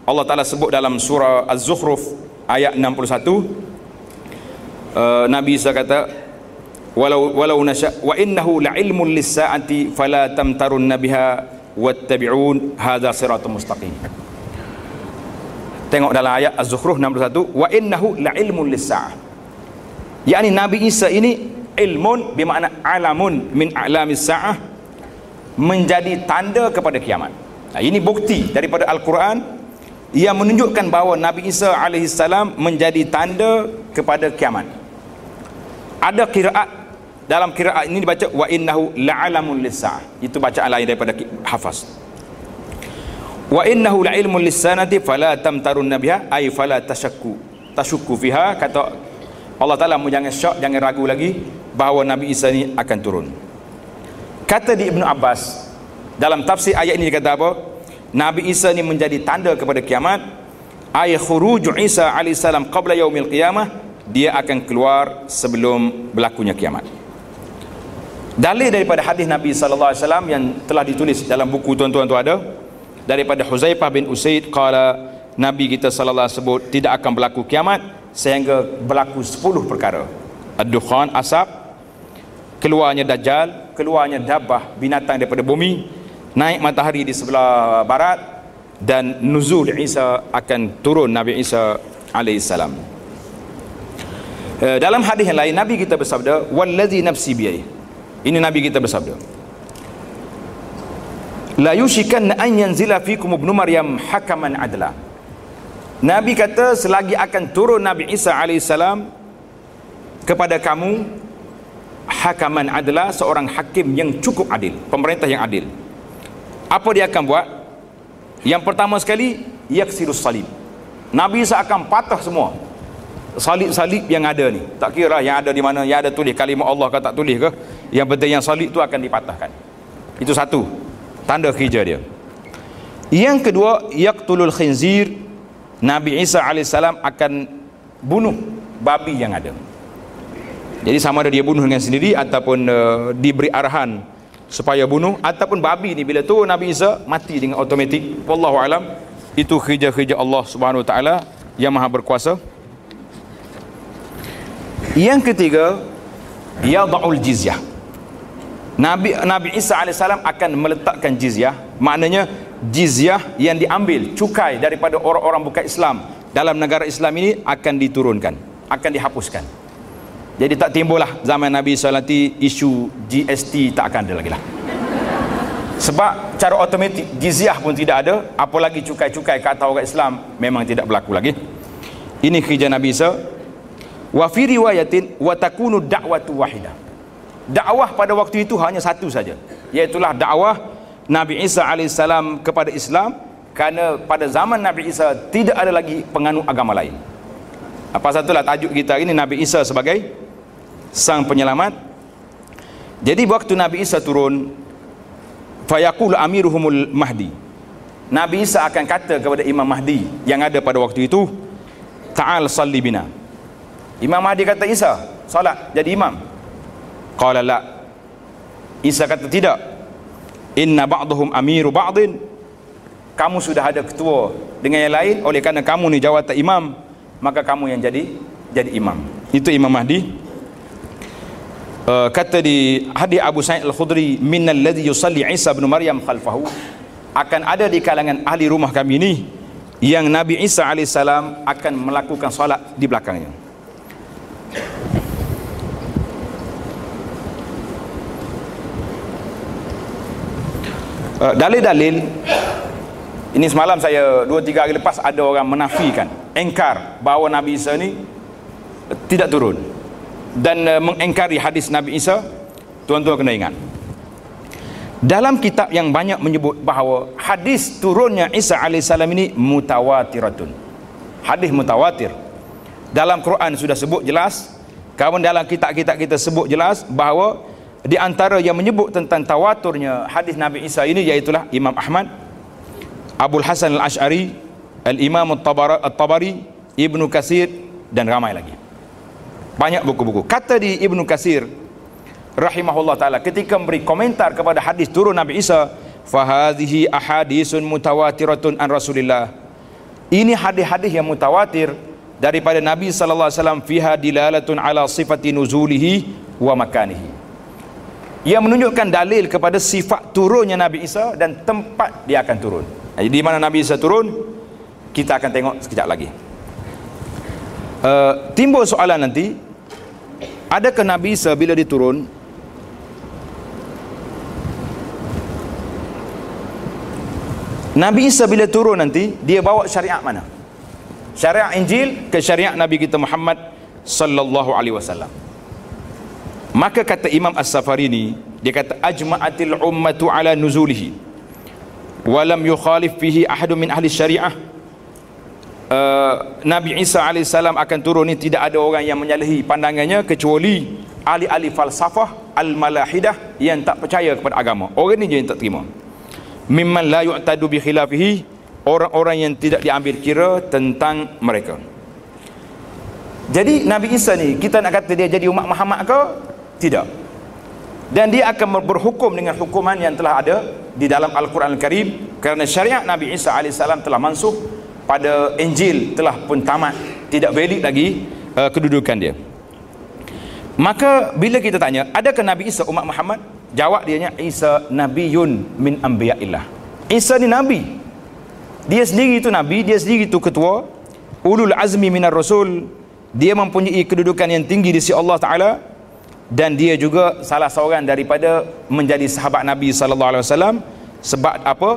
Allah Ta'ala sebut dalam surah Az-Zukhruf ayat 61, Nabi Isa kata walau nasya wa innahu la'ilmun lis-sa'ati fala tamtarun biha wattabi'un hadza siratun mustaqim. Tengok dalam ayat Az-Zukhruf 61, wa innahu la'ilmun lis-sa'ah, yakni Nabi Isa ini ilmun bermakna alamun min a'lamis sa'ah, menjadi tanda kepada kiamat. Ini bukti daripada Al-Quran yang menunjukkan bahawa Nabi Isa alaihissalam menjadi tanda kepada kiamat. Ada qiraat, dalam qiraat ini dibaca wa innahu la'alamun lis-sa'ah, itu bacaan lain daripada hafaz. Wa innahu la'ilmun lis-sanati fala tamtarun biha ay fala tashakku fiha. Kata Allah Ta'ala, jangan syak, jangan ragu lagi bahawa Nabi Isa ni akan turun. Kata di Ibnu Abbas dalam tafsir ayat ini, kata apa? Nabi Isa ni menjadi tanda kepada kiamat. Ay khuruj Isa alaihissalam qabla yaumil qiyamah, dia akan keluar sebelum berlakunya kiamat. Dalil daripada hadis Nabi SAW yang telah ditulis dalam buku tuan-tuan tu ada, daripada Huzaifah bin Usaid qala, Nabi kita sallallahu alaihi wasallam sebut tidak akan berlaku kiamat sehingga berlaku 10 perkara. Ad-dukhan, asap, keluarnya Dajjal, keluarnya dabbah, binatang daripada bumi, naik matahari di sebelah barat, dan nuzul Isa, akan turun Nabi Isa alaihissalam. Dalam hadis yang lain Nabi kita bersabda wallazi nafsi biyadihi, ini Nabi kita bersabda la yushikanna an yanzila fikum ibnu maryam hakaman adla. Nabi kata selagi akan turun Nabi Isa alaihissalam kepada kamu hakaman adla, seorang hakim yang cukup adil, pemerintah yang adil. Apa dia akan buat? Yang pertama sekali, yaksirus salib. Nabi Isa akan patah semua salib-salib yang ada ni. Tak kira yang ada di mana, yang ada tulis kalimah Allah ke tak tulis ke, yang penting yang salib tu akan dipatahkan. Itu satu tanda kerja dia. Yang kedua, yaqtulul khinzir. Nabi Isa alaihissalam akan bunuh babi yang ada. Jadi sama ada dia bunuh dengan sendiri ataupun diberi arahan supaya bunuh, ataupun babi ni bila tu Nabi Isa mati dengan automatik. Wallahu alam. Itu kerja-kerja Allah Subhanahu wa taala yang Maha berkuasa. Yang ketiga, yad'ul jizyah. Nabi Isa AS akan meletakkan jizyah. Maknanya jizyah yang diambil, cukai daripada orang-orang bukan Islam dalam negara Islam ini akan diturunkan, akan dihapuskan. Jadi tak timbullah zaman Nabi SAW isu GST, tak akan ada lagi lah. Sebab cara automatik jizyah pun tidak ada, apalagi cukai-cukai ke atas orang Islam memang tidak berlaku lagi. Ini kerja Nabi Isa. Wa fi riwayatin wa takunu da'watu wahidah. Dakwah pada waktu itu hanya satu saja, iaitulah dakwah Nabi Isa AS kepada Islam, kerana pada zaman Nabi Isa tidak ada lagi penganut agama lain. Apa satulah tajuk kita ini, Nabi Isa sebagai sang penyelamat. Jadi waktu Nabi Isa turun, fayaqulu amiruhumul Mahdi, Nabi Isa akan kata kepada Imam Mahdi yang ada pada waktu itu, ta'al salli bina. Imam Mahdi kata, Isa salat jadi imam. Qala la. Isa kata, tidak. Inna ba'dhum amiru ba'din. Kamu sudah ada ketua dengan yang lain, oleh kerana kamu ni jawatan imam, maka kamu yang jadi imam. Itu Imam Mahdi. Kata di hadis Abu Sa'id Al-Khudri, minnal ladzi yusalli Isa bin Maryam khalfahu, akan ada di kalangan ahli rumah kami ni yang Nabi Isa AS akan melakukan solat di belakangnya. Dalil-dalil ini, semalam saya 2-3 hari lepas ada orang menafikan, engkar bahawa Nabi Isa ni tidak turun, dan mengengkari hadis Nabi Isa. Tuan-tuan kena ingat, dalam kitab yang banyak menyebut bahawa hadis turunnya Isa AS ini mutawatiratun, hadis mutawatir. Dalam Quran sudah sebut jelas, kawan dalam kitab-kitab kita sebut jelas bahawa di antara yang menyebut tentang tawaturnya hadis Nabi Isa ini iaitulah Imam Ahmad, Abul Hasan Al-Ash'ari, Al-Imam At-Tabari, Ibnu Katsir, dan ramai lagi. Banyak buku-buku. Kata di Ibnu Katsir rahimahullah ta'ala ketika memberi komentar kepada hadis turun Nabi Isa, fahadhihi ahadisun mutawatiratun an Rasulillah. Ini hadis-hadis yang mutawatir daripada Nabi SAW, fiha dilalatun ala sifati nuzulihi wa makanihi, yang menunjukkan dalil kepada sifat turunnya Nabi Isa dan tempat dia akan turun. Jadi di mana Nabi Isa turun, kita akan tengok sekejap lagi. Timbul soalan nanti, adakah Nabi Isa bila dia turun, Nabi Isa bila turun nanti dia bawa syariat mana? Syariat Injil ke syariat Nabi kita Muhammad sallallahu alaihi wasallam? Maka kata Imam As-Safarini, dia kata ajma'atil ummatu ala nuzulihi wa lam yukhalif fihi ahadun min ahli syariah. Nabi Isa AS akan turun ni tidak ada orang yang menyalahi pandangannya kecuali ahli-ahli falsafah al-malahidah yang tak percaya kepada agama. Orang ni je yang tak terima. Mimman la yu'tadu bi khilafihi, orang-orang yang tidak diambil kira tentang mereka. Jadi Nabi Isa ni kita nak kata dia jadi umat Muhammad ke? Tidak. Dan dia akan berhukum dengan hukuman yang telah ada di dalam Al-Quran Al-Karim, kerana syariat Nabi Isa AS telah mansuh, pada Injil telah pun tamat, tidak valid lagi kedudukan dia. Maka bila kita tanya, adakah Nabi Isa umat Muhammad? Jawab dianya, Isa nabiyun min anbiya'illah. Isa ni nabi. Dia sendiri itu nabi, dia sendiri itu ketua ulul azmi minar rasul. Dia mempunyai kedudukan yang tinggi di sisi Allah Ta'ala, dan dia juga salah seorang daripada menjadi sahabat Nabi sallallahu alaihi wasallam. Sebab apa?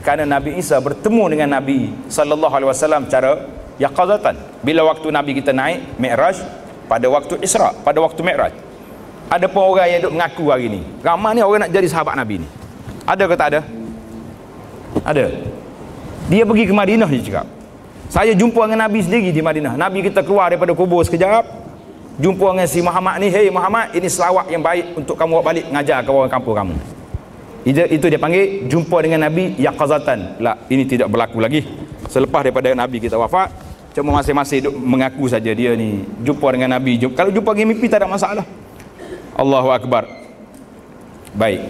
Kerana Nabi Isa bertemu dengan Nabi sallallahu alaihi wasallam cara yaqazatan. Bila waktu Nabi kita naik Mi'raj, pada waktu Isra, pada waktu Mi'raj. Ada pun orang yang duk mengaku hari ni, ramai ni orang nak jadi sahabat Nabi ni. Ada ke tak ada? Ada. Dia pergi ke Madinah, dia cakap, saya jumpa dengan Nabi sendiri di Madinah. Nabi kita keluar daripada kubur sekejap, jumpa dengan si Muhammad ni. Hei Muhammad, ini selawat yang baik untuk kamu bawa balik ngajar ke orang kampung kamu. Itu dia panggil jumpa dengan Nabi yaqazatan. Lah, ini tidak berlaku lagi selepas daripada Nabi kita wafat. Cuma masing-masing duk mengaku saja dia ni jumpa dengan Nabi. Kalau jumpa dengan mimpi tak ada masalah. Allahu Akbar. Baik,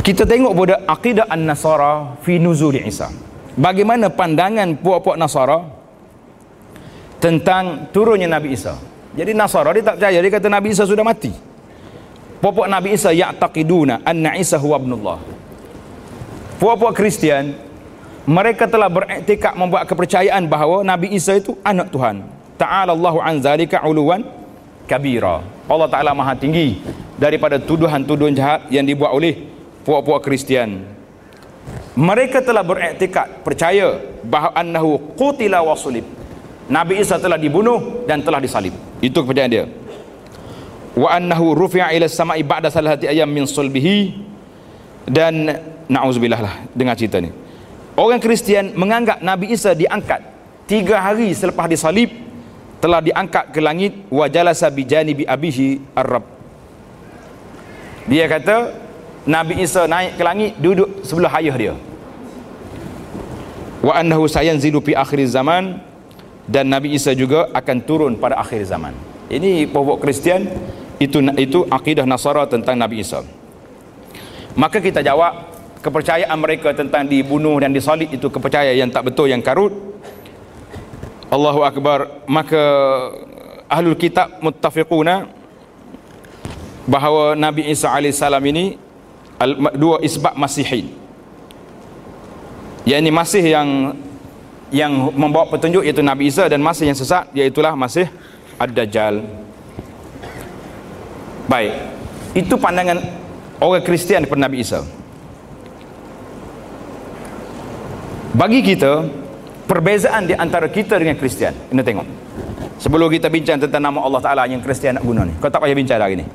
kita tengok pada akidah An-Nasara fi nuzul Isa. Bagaimana pandangan puak-puak Nasara tentang turunnya Nabi Isa. Jadi Nasara dia tak percaya, dia kata Nabi Isa sudah mati. Puak-puak Nabi Isa ya'taqiduna anna Isa huwa ibnullah. Puak-puak Kristian, mereka telah beriktikad membuat kepercayaan bahawa Nabi Isa itu anak Tuhan. Ta'ala Allahu an zalika uluwan kabira. Allah Ta'ala maha tinggi daripada tuduhan-tuduhan jahat yang dibuat oleh puak-puak Kristian. Mereka telah beriktikad percaya bahawa annahu qutila wa sulib. Nabi Isa telah dibunuh dan telah disalib. Itu kepercayaan dia. Wa annahu rufi'a ila as-sama'i ba'da salati ayyam min sulbihi. Dan na'udzubillah lah dengar cerita ni. Orang Kristian menganggap Nabi Isa diangkat 3 hari selepas disalib, telah diangkat ke langit, wa jalasa bi janibi abihi ar-rabb. Dia kata Nabi Isa naik ke langit, duduk sebelah ayah dia. Wa annahu sayanzilu fi akhir zaman, dan Nabi Isa juga akan turun pada akhir zaman. Ini pokok Kristian, itu akidah Nasara tentang Nabi Isa. Maka kita jawab, kepercayaan mereka tentang dibunuh dan disalib itu kepercayaan yang tak betul, yang karut. Allahu Akbar. Maka ahlul kitab muttafiquna bahawa Nabi Isa AS ini dua isbat masihin, yakni masih yang membawa petunjuk iaitu Nabi Isa, dan masih yang sesat iaitulah masih Ad-Dajjal. Baik, itu pandangan orang Kristian kepada Nabi Isa. Bagi kita, perbezaan di antara kita dengan Kristian, kita tengok. Sebelum kita bincang tentang nama Allah Ta'ala yang Kristian nak guna ni, kau tak payah bincang lagi ni.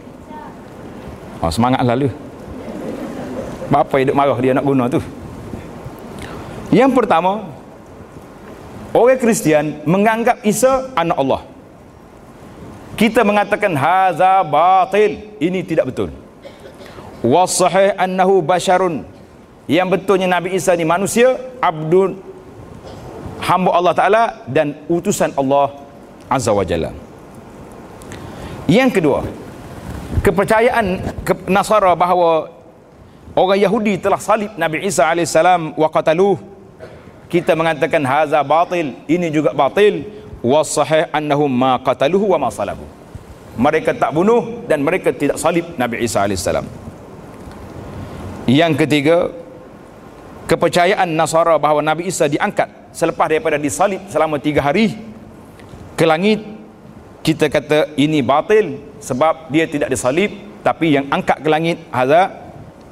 Oh, semangat lalu. Apa yang marah dia nak guna tu? Yang pertama, orang Kristian menganggap Isa anak Allah. Kita mengatakan haza batil, ini tidak betul. Wasahih annahu basyarun, yang betulnya Nabi Isa ni manusia, abdun, hamba Allah Ta'ala dan utusan Allah Azza wa Jalla. Yang kedua, kepercayaan Nasara bahawa orang Yahudi telah salib Nabi Isa AS wa qataluh, kita mengatakan haza batil, ini juga batil. Wasahih annahum ma qataluhu wa ma salabu, mereka tak bunuh dan mereka tidak salib Nabi Isa AS. Yang ketiga, kepercayaan Nasara bahawa Nabi Isa diangkat selepas daripada disalib selama 3 hari ke langit, kita kata ini batil sebab dia tidak disalib, tapi yang angkat ke langit hadza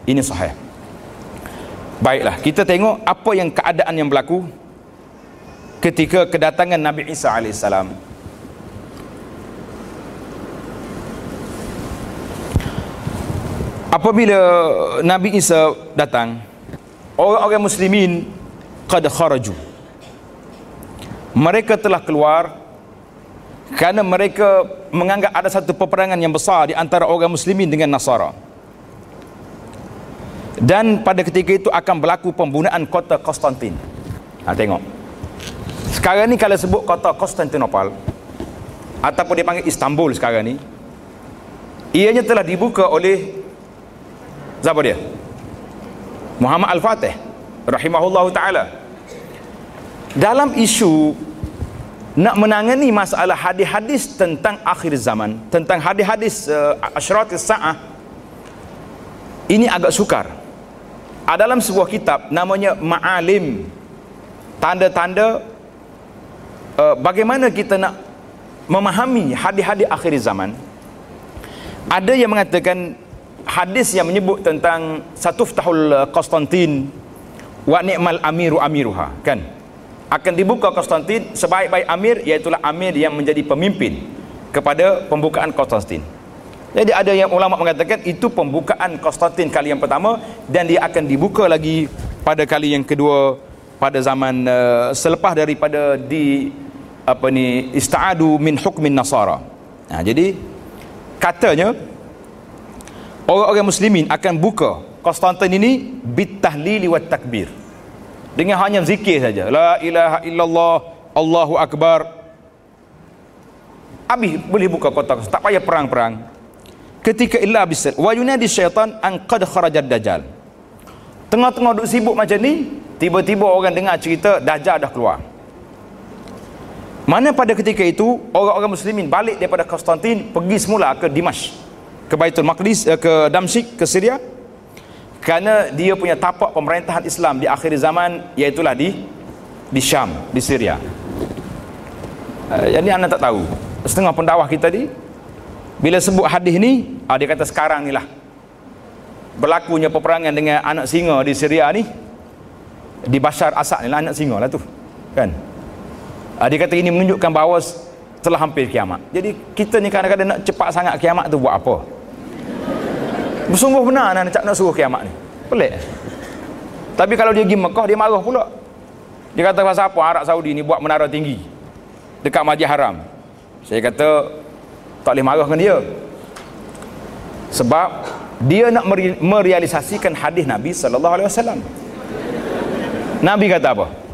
ini sahih. Baiklah, kita tengok apa yang keadaan yang berlaku ketika kedatangan Nabi Isa AS. Apabila Nabi Isa datang, orang-orang muslimin qad kharaju, mereka telah keluar kerana mereka menganggap ada satu peperangan yang besar di antara orang muslimin dengan Nasara, dan pada ketika itu akan berlaku pembunuhan kota Konstantin. Tengok sekarang ni, kalau sebut kota Konstantinopel ataupun dia panggil Istanbul sekarang ni, ianya telah dibuka oleh siapa dia? Muhammad Al-Fatih rahimahullahu ta'ala. Dalam isu nak menangani masalah hadis-hadis tentang akhir zaman, tentang hadis-hadis asyratis sa'ah, ini agak sukar. Dalam sebuah kitab namanya Ma'alim, tanda-tanda bagaimana kita nak memahami hadis-hadis akhir zaman, ada yang mengatakan hadis yang menyebut tentang Satuftahul Konstantin wa ni'mal amiru amiruha, kan, akan dibuka Konstantin, sebaik-baik amir iaitulah amir yang menjadi pemimpin kepada pembukaan Konstantin. Jadi ada yang ulama mengatakan itu pembukaan Konstantin kali yang pertama, dan dia akan dibuka lagi pada kali yang kedua pada zaman selepas daripada ista'adu min hukmin Nasara. Jadi katanya orang-orang muslimin akan buka Konstantin ini bitahlili wat takbir, dengan hanya zikir saja, la ilaha illallah, Allahu akbar. Habis boleh buka kota, tak payah perang-perang. Ketika illa bisal wa yunadi syaitan an qad kharajad dajjal. Tengah-tengah duk sibuk macam ni, tiba-tiba orang dengar cerita Dajjal dah keluar. Mana pada ketika itu orang-orang muslimin balik daripada Konstantin pergi semula ke Dimash, ke Baitul Maqdis, ke Damsyik, ke Syria, kerana dia punya tapak pemerintahan Islam di akhir zaman iaitulah di Syam, di Syria. Jadi anda tak tahu, setengah pendakwah kita ni bila sebut hadis ni, dia kata sekarang ni lah berlakunya peperangan dengan anak singa di Syria ni, di Bashar Assad ni lah, anak singa lah tu kan. Dia kata ini menunjukkan bahawa telah hampir kiamat. Jadi kita ni kadang-kadang nak cepat sangat kiamat tu buat apa? Bersungguh benar nak suruh kiamat ni. Pelik. Tapi kalau dia pergi Mekah, dia marah pula. Dia kata pasal apa Arab Saudi ni buat menara tinggi dekat Masjid Haram. Saya kata tak boleh marah dengan dia, sebab dia nak merealisasikan hadis Nabi SAW. Nabi kata apa?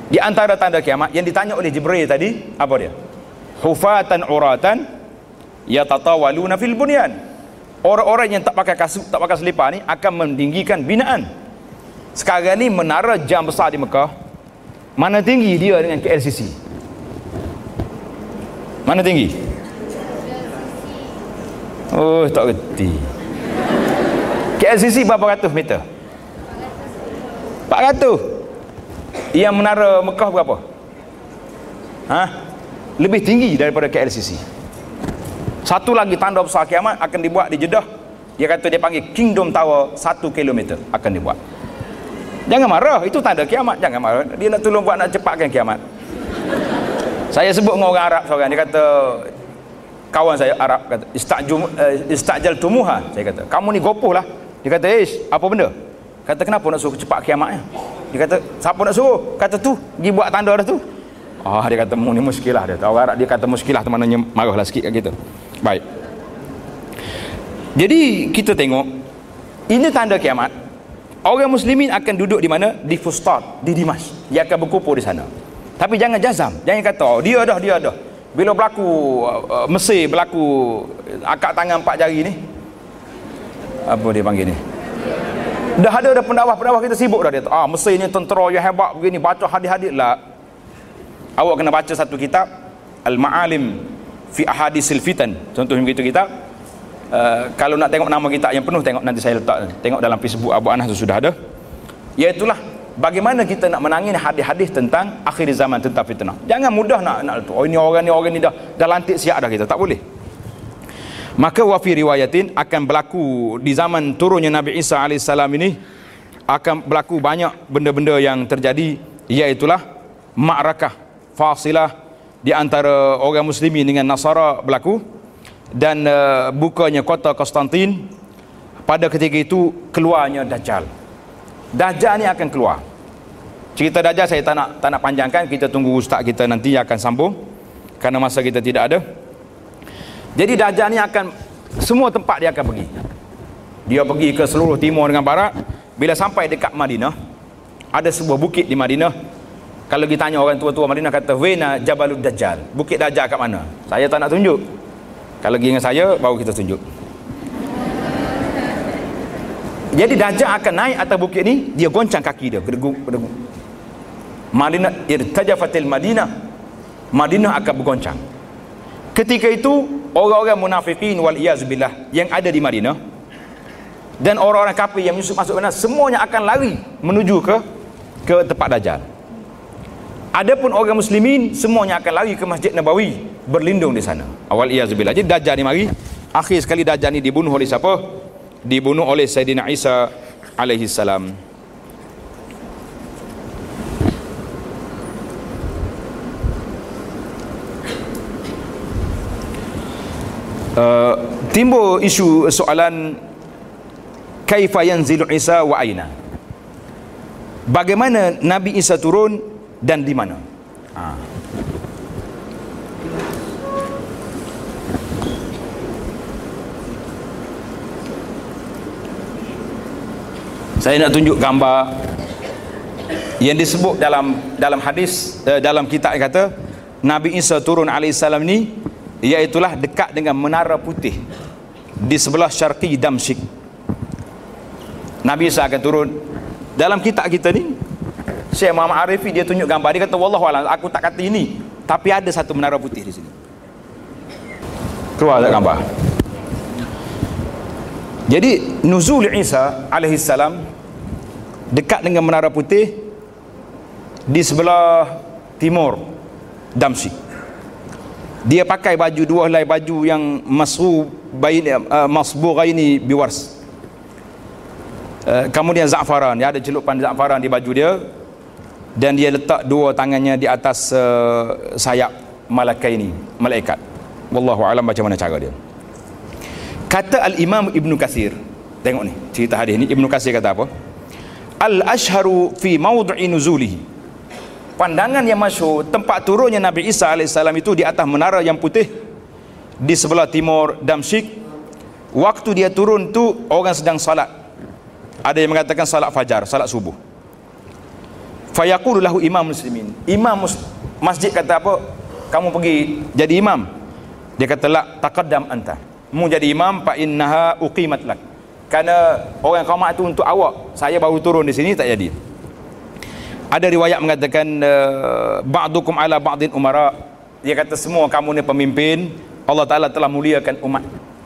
Di antara tanda kiamat yang ditanya oleh Jibril tadi, apa dia? Hufatan uratan yatatawaluna fil bunyan. Orang-orang yang tak pakai kasut, tak pakai selipar ni akan meninggikan binaan. Sekarang ni menara jam besar di Mekah, mana tinggi dia dengan KLCC? Mana tinggi? Oh, tak reti. KLCC berapa ratus meter? 400. Yang menara Mekah berapa? Lebih tinggi daripada KLCC. Satu lagi tanda besar kiamat akan dibuat di Jeddah. Dia kata dia panggil Kingdom Tower, 1 kilometer akan dibuat. Jangan marah, itu tanda kiamat. Jangan marah, dia nak tolong buat, nak cepatkan kiamat. Saya sebut dengan orang Arab seorang, dia kata, kawan saya Arab kata, istajal tumuha. Saya kata, kamu ni gopoh lah. Dia kata, apa benda? Kata, kenapa nak suruh cepat kiamatnya? Dia kata, siapa nak suruh? Kata tu, pergi buat tanda dah tu. Dia kata, mu ni muskilah dia. Orang Arab dia kata muskilah tu, maknanya marahlah sikit kat kita. Baik. Jadi kita tengok, ini tanda kiamat. Orang muslimin akan duduk di mana? Di Fustat, di Dimash. Dia akan berkumpul di sana. Tapi jangan jazam, jangan kata dia dah. Bila berlaku Mesir berlaku akad tangan 4 jari ni, apa dia panggil ni? Dah ada pendakwah kita sibuk dah dia. Mesir ni tentera yang hebat begini, baca hadis-hadis lah. Awak kena baca satu kitab, Al-Ma'alim fi Ahadisil Fitan. Contohnya begitu kitab. Kalau nak tengok nama kitab yang penuh, tengok nanti saya letak. Tengok dalam Facebook Abu Anas tu sudah ada. Iaitulah bagaimana kita nak menangin hadis-hadis tentang akhir zaman, tentang fitnah. Jangan mudah nak tu. Ini orang ni dah lantik siap dah kita. Tak boleh. Maka wafi riwayatin akan berlaku di zaman turunnya Nabi Isa AS ini, akan berlaku banyak benda-benda yang terjadi, iaitulah ma'rakah fasilah di antara orang muslimin dengan Nasara berlaku, dan bukanya kota Konstantin. Pada ketika itu keluarnya Dajjal. Dajjal ni akan keluar. Cerita Dajjal saya tak nak panjangkan, kita tunggu ustaz kita nanti akan sambung kerana masa kita tidak ada. Jadi Dajjal ni akan, semua tempat dia akan pergi. Dia pergi ke seluruh timur dengan barat. Bila sampai dekat Madinah, ada sebuah bukit di Madinah. Kalau kita tanya orang tua-tua Madinah, kata Wena Jabalud Dajjal, bukit Dajjal kat mana? Saya tak nak tunjuk. Kalau pergi dengan saya, baru kita tunjuk. Jadi Dajjal akan naik atas bukit ni, dia goncang kaki dia, berdegung. Madinah irtajafatil Madinah, Madinah akan bergoncang. Ketika itu orang-orang munafikin wal iyaz billah yang ada di Madinah dan orang-orang kafir yang masuk Madinah, semuanya akan lari menuju ke tempat Dajjal. Adapun orang muslimin semuanya akan lari ke Masjid Nabawi, berlindung di sana. Wal iyaz billah. Jadi Dajjal ni mari, akhir sekali Dajjal ni dibunuh oleh siapa? Dibunuh oleh Sayyidina Isa alaihi salam. Timbul isu soalan kaifa yanzilu Isa wa aina, bagaimana Nabi Isa turun dan di mana? Saya nak tunjuk gambar yang disebut dalam hadis, dalam kitab kata Nabi Isa turun alaihissalam ni, iaitulah dekat dengan Menara Putih di sebelah syarqi Damsyik. Nabi Isa akan turun. Dalam kitab kita ni, Syekh Muhammad Arifi dia tunjuk gambar. Dia kata wallahualam, aku tak kata ini tapi ada satu menara putih di sini. Keluar tak gambar. Jadi nuzul Isa alaihi salam dekat dengan menara putih di sebelah timur Damsyik. Dia pakai baju dua helai baju yang masbughaini biwars. Kemudian za'faran, dia ada celupan za'faran di baju dia, dan dia letak dua tangannya di atas sayap malaikat. Wallahu alam macam mana cara dia. Kata Al-Imam Ibn Katsir, tengok ni cerita hadis ni, Ibn Katsir kata apa? Al-ashharu fi mawdu'i nuzulihi. Pandangan yang masyhur tempat turunnya Nabi Isa AS itu di atas menara yang putih di sebelah timur Damsyik. Waktu dia turun tu orang sedang salat. Ada yang mengatakan salat fajar, salat subuh. Fayaqulu lahu imam muslimin. Masjid kata apa? Kamu pergi jadi imam. Dia kata la taqaddam anta. Mu jadi imam fa innaha uqimat lak. Kerana orang qamat itu untuk awak. Saya baru turun di sini tak jadi. Ada riwayat mengatakan ba'dukum ala ba'din umara. Dia kata semua kamu ni pemimpin. Allah Taala telah muliakan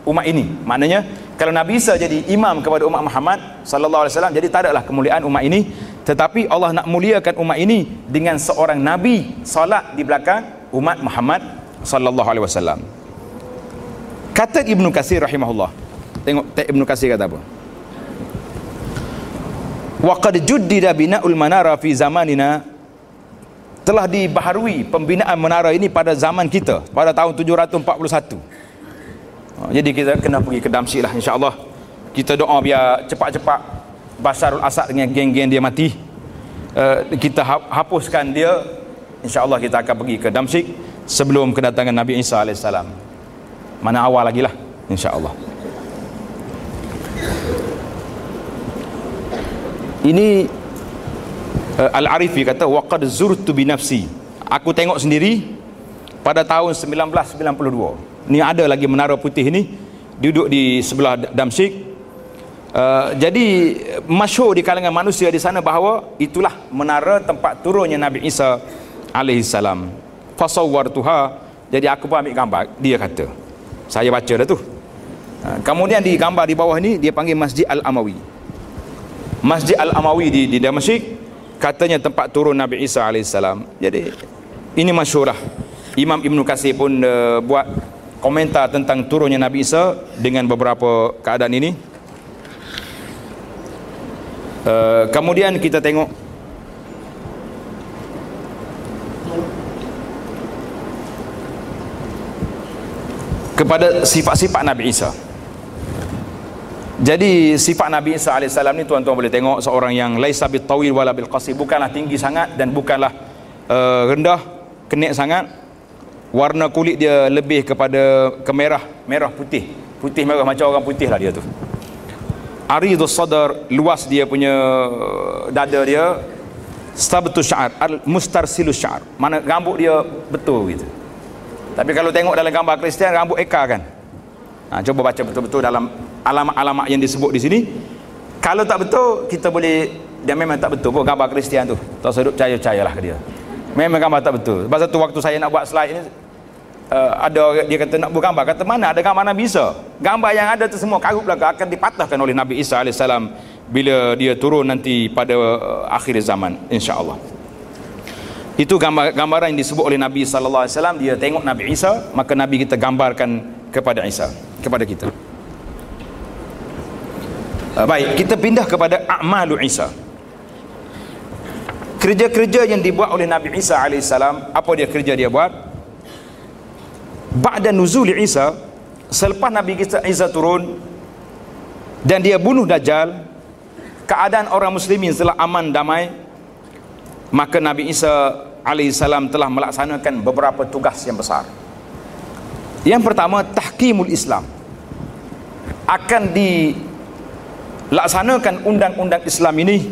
umat ini. Maknanya kalau Nabi Isa jadi imam kepada umat Muhammad sallallahu alaihi wasallam, jadi tak adalah kemuliaan umat ini, tetapi Allah nak muliakan umat ini dengan seorang nabi solat di belakang umat Muhammad sallallahu alaihi wasallam. Kata Ibnu Katsir rahimahullah. Tengok Ibnu Katsir kata apa? Wa qad juddida bina'ul manara fi zamanina. Telah dibaharui pembinaan menara ini pada zaman kita, pada tahun 741. Jadi kita kena pergi ke Damsyik lah, insya-Allah. Kita doa biar cepat-cepat Basharul Asad dengan geng-geng dia mati. Kita hapuskan dia. Insya-Allah kita akan pergi ke Damsyik sebelum kedatangan Nabi Isa AS. Mana awal lagi lah, insya-Allah. Ini Al-Arifi kata waqad zurtu bi nafsi. Aku tengok sendiri pada tahun 1992. Ni ada lagi menara putih ni duduk di sebelah Damsyik. Jadi masyhur di kalangan manusia di sana bahawa itulah menara tempat turunnya Nabi Isa alaihi salam. Fasawwartuha. Jadi aku pun ambil gambar. Dia kata, saya baca dah tu. Kemudian di gambar di bawah ni dia panggil Masjid Al-Amawi. Masjid Al-Amawi di Damsyik, katanya tempat turun Nabi Isa AS. Jadi ini masyhur lah. Imam Ibn Katsir pun buat komentar tentang turunnya Nabi Isa dengan beberapa keadaan ini. Kemudian kita tengok kepada sifat-sifat Nabi Isa. Jadi sifat Nabi Isa AS ni tuan-tuan boleh tengok seorang yang laisa bit tawil wala bil qasir, bukanlah tinggi sangat dan bukanlah rendah, kenik sangat. Warna kulit dia lebih kepada merah putih. Putih merah macam orang putih lah dia tu. Aridus sadar, luas dia punya dada dia. Stabtu sya'ar, mustarsilus sya'ar. Mana rambut dia betul gitu. Tapi kalau tengok dalam gambar Kristian, rambut ekar kan. Coba baca betul-betul dalam alamat-alamat yang disebut di sini. Kalau tak betul, kita boleh, dia memang tak betul pun gambar Kristian tu. Tak usah duk percaya-percayalah ke dia. Memang gambar tak betul. Sebab satu waktu saya nak buat slide ni, ada dia kata nak buat gambar, kata mana ada gambar Nabi Isa. Gambar yang ada tu semua karut belaka akan dipatahkan oleh Nabi Isa AS bila dia turun nanti pada akhir zaman, insya-Allah. Itu gambaran yang disebut oleh Nabi sallallahu alaihi wasallam. Dia tengok Nabi Isa, maka Nabi kita gambarkan kepada Isa, kepada kita. Baik, kita pindah kepada a'malu Isa. Kerja-kerja yang dibuat oleh Nabi Isa alaihissalam. Apa dia kerja dia buat? Ba'da nuzul Isa, selepas Nabi Isa turun dan dia bunuh Dajjal, keadaan orang muslimin telah aman damai, maka Nabi Isa alaihissalam telah melaksanakan beberapa tugas yang besar. Yang pertama, tahkimul Islam. Akan dilaksanakan undang-undang Islam ini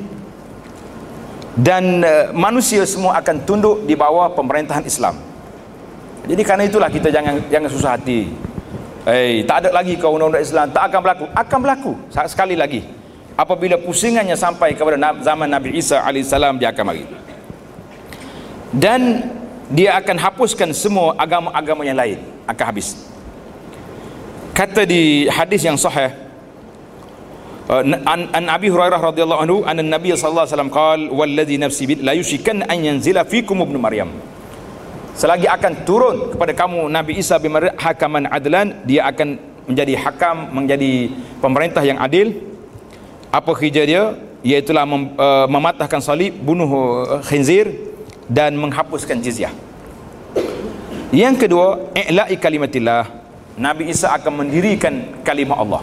dan manusia semua akan tunduk di bawah pemerintahan Islam. Jadi kerana itulah kita jangan susah hati. Tak ada lagi kau undang-undang Islam, tak akan berlaku. Akan berlaku sekali lagi. Apabila pusingannya sampai kepada zaman Nabi Isa alaihissalam, dia akan mari. Dan dia akan hapuskan semua agama-agama yang lain, akan habis. Kata di hadis yang sahih, an Abi Hurairah radhiyallahu anhu, anna Nabi sallallahu alaihi wasallam qala walladhi nafsi bid la yushikan an yanzila fikum ibnu Maryam. Selagi akan turun kepada kamu Nabi Isa bin Maryam hakaman adlan, dia akan menjadi hakam, menjadi pemerintah yang adil. Apa kerja dia? Iaitulah mematahkan salib, bunuh khinzir, dan menghapuskan jizyah. Yang kedua, i'la'i kalimatillah. Nabi Isa akan mendirikan kalimah Allah.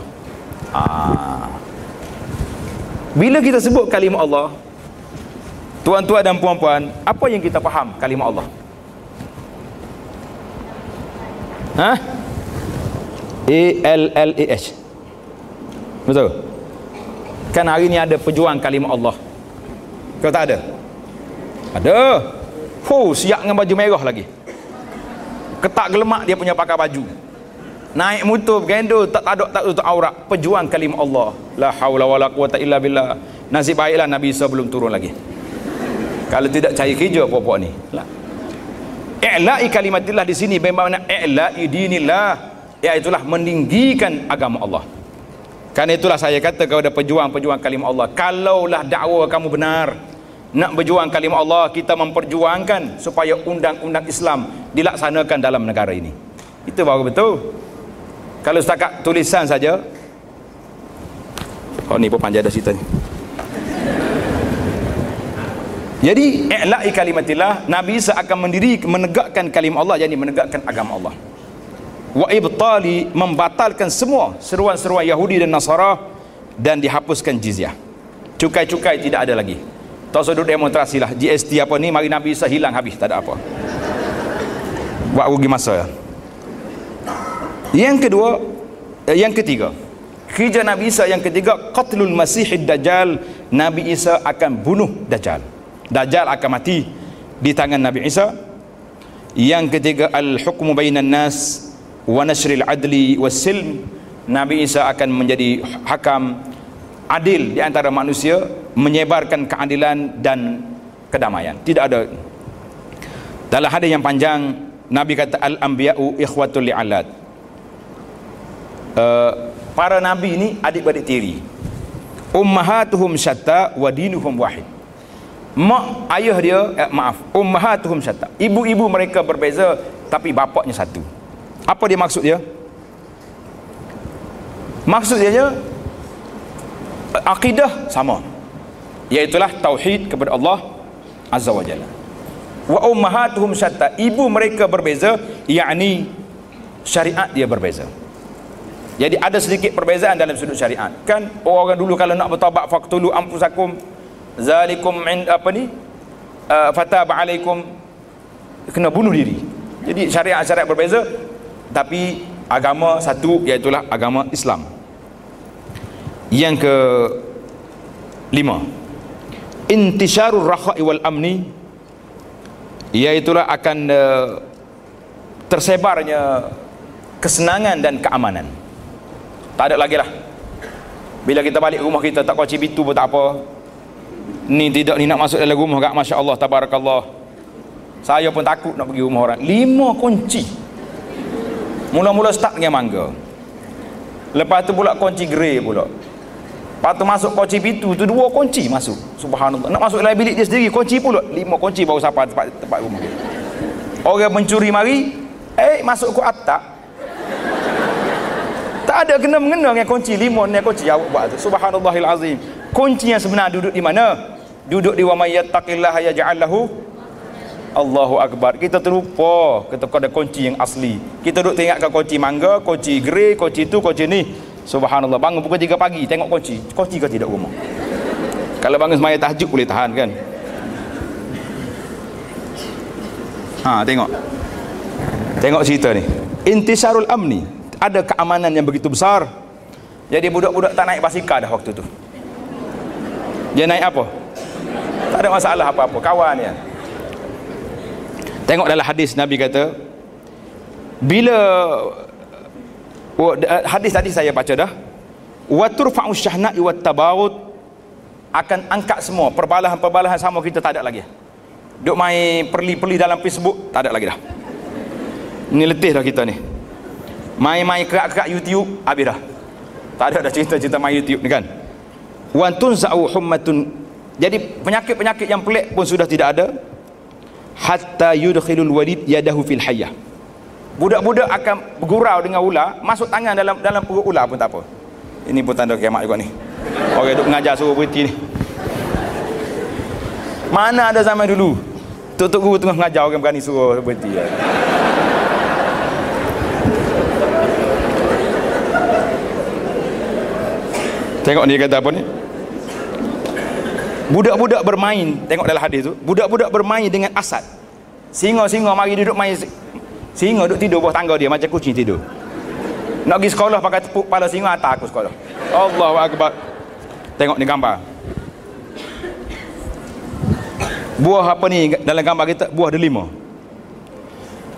Bila kita sebut kalimah Allah, tuan-tuan dan puan-puan, apa yang kita faham kalimah Allah? A-L-L-A-H. Betul? Kan hari ni ada pejuang kalimah Allah. Kau tak ada? Ada. Siap dengan baju merah lagi. Ketak gelemak dia punya pakai baju. Naik motor bergendul, tak tutup aurat. Pejuang kalimah Allah. La haula wala quwata illa billah. Nasib baiklah Nabi Isa belum turun lagi. Kalau tidak cari kerja puak-puak ni. I'la'i kalimatillah di sini bermakna i'la'i dinillah. Iaitulah meninggikan agama Allah. Karena itulah saya kata kepada pejuang-pejuang kalimah Allah, kalaulah dakwa kamu benar, nak berjuang kalimah Allah, kita memperjuangkan supaya undang-undang Islam dilaksanakan dalam negara ini. Itu baru betul. Kalau setakat tulisan saja, ni pun panjang dah cerita ni. Jadi i'la'i kalimatillah, Nabi Isa akan menegakkan kalimah Allah, yakni menegakkan agama Allah. Wa ibtali, membatalkan semua seruan-seruan Yahudi dan Nasara, dan dihapuskan jizyah. Cukai-cukai tidak ada lagi. Tak usah duduk demonstrasi lah, GST apa ni, mari Nabi Isa hilang habis, tak ada apa. Buat rugi masa. Yang ketiga, kerja Nabi Isa yang ketiga, qatlul masihid dajjal. Nabi Isa akan bunuh Dajjal. Dajjal akan mati di tangan Nabi Isa. Yang ketiga, al-hukmu bainan nas wa nashril adli wassilm. Nabi Isa akan menjadi hakam adil di antara manusia, menyebarkan keadilan dan kedamaian. Tidak ada. Dalam hadis yang panjang, Nabi kata al-anbiya'u ikhwatul li'alad. Para nabi ini adik-beradik tiri. Ummahatuhum syatta wa dinuhum wahid. Mak ayah dia, ummahatuhum syatta. Ibu-ibu mereka berbeza tapi bapaknya satu. Apa dia maksud dia? Maksud dia akidah sama, iaitulah tauhid kepada Allah Azza wa Jalla. Wa ummahatuhum syatta, ibu mereka berbeza, yakni syariat dia berbeza. Jadi ada sedikit perbezaan dalam sudut syariat. Kan orang dulu kalau nak bertaubat, faqtulu anfusakum zalikum fataba alaikum, kena bunuh diri. Jadi syariat-syariat berbeza, tapi agama satu, iaitulah agama Islam. Yang ke lima, intisyarul rakha'i wal amni, iaitulah akan tersebarnya kesenangan dan keamanan. Tak ada lagi lah, bila kita balik rumah kita tak kunci pintu pun tak apa. Ni tidak ni nak masuk dalam rumah gak, Masya Allah, tabarakallah. Saya pun takut nak pergi rumah orang. 5 kunci. Mula-mula start dengan mangga, lepas tu pula kunci grey pula, lepas tu masuk kunci pintu tu 2 kunci masuk. Subhanallah. Nak masuk dalam bilik dia sendiri kunci pula 5 kunci baru sampai tempat rumah. Orang mencuri mari, masuk ke atap, tak ada kena-mengena dengan kunci 5 ni kunci awak buat tu. Subhanallahil azim. Kunci yang sebenar duduk di mana? Duduk di wa may yattaqillaha yaj'al lahu. Allahu akbar. Kita terlupa kita ada kunci yang asli. Kita duduk tengokkan kunci mangga, kunci grey, kunci tu, kunci ni. Subhanallah. Bangun pukul 3 pagi tengok kunci ke tidak rumah. Kalau bangun semaya tahajud boleh tahan kan. Tengok cerita ni. Intisarul amni, ada keamanan yang begitu besar. Jadi budak-budak tak naik basikal dah waktu tu. Dia naik apa? Tak ada masalah apa-apa, kawan ya. Tengok dalam hadis Nabi kata, bila hadis tadi saya baca dah, wa turfa'u syahna'i wat tabaghut, akan angkat semua perbalahan-perbalahan sama kita tak ada lagi. duk main perli-perli dalam Facebook, tak ada lagi dah. Ni letih dah kita ni. Main-main kerak-kerak YouTube, habis dah. Tak ada dah cerita-cerita main YouTube ni kan. Wa tunza'u hummatun. Jadi penyakit-penyakit yang pelik pun sudah tidak ada. Hatta yudkhilul walid yadahu fil hayyah. Budak-budak akan bergurau dengan ular, masuk tangan dalam perut ular pun tak apa. Ini pun tanda kiamat juga ni. Orang duk mengajar suruh berhenti ni. Mana ada zaman dulu tok guru tengah mengajar orang berani suruh berhenti. Tengok ni kata apa ni? Budak-budak bermain, tengok dalam hadis tu, budak-budak bermain dengan asad. Singa-singa mari duduk main. Singa duduk tidur bawah tangga dia macam kucing tidur. Nak pergi sekolah pakai tepuk kepala singa, atas aku sekolah. Allahu akbar. Tengok ni gambar. Buah apa ni dalam gambar kita? Buah delima.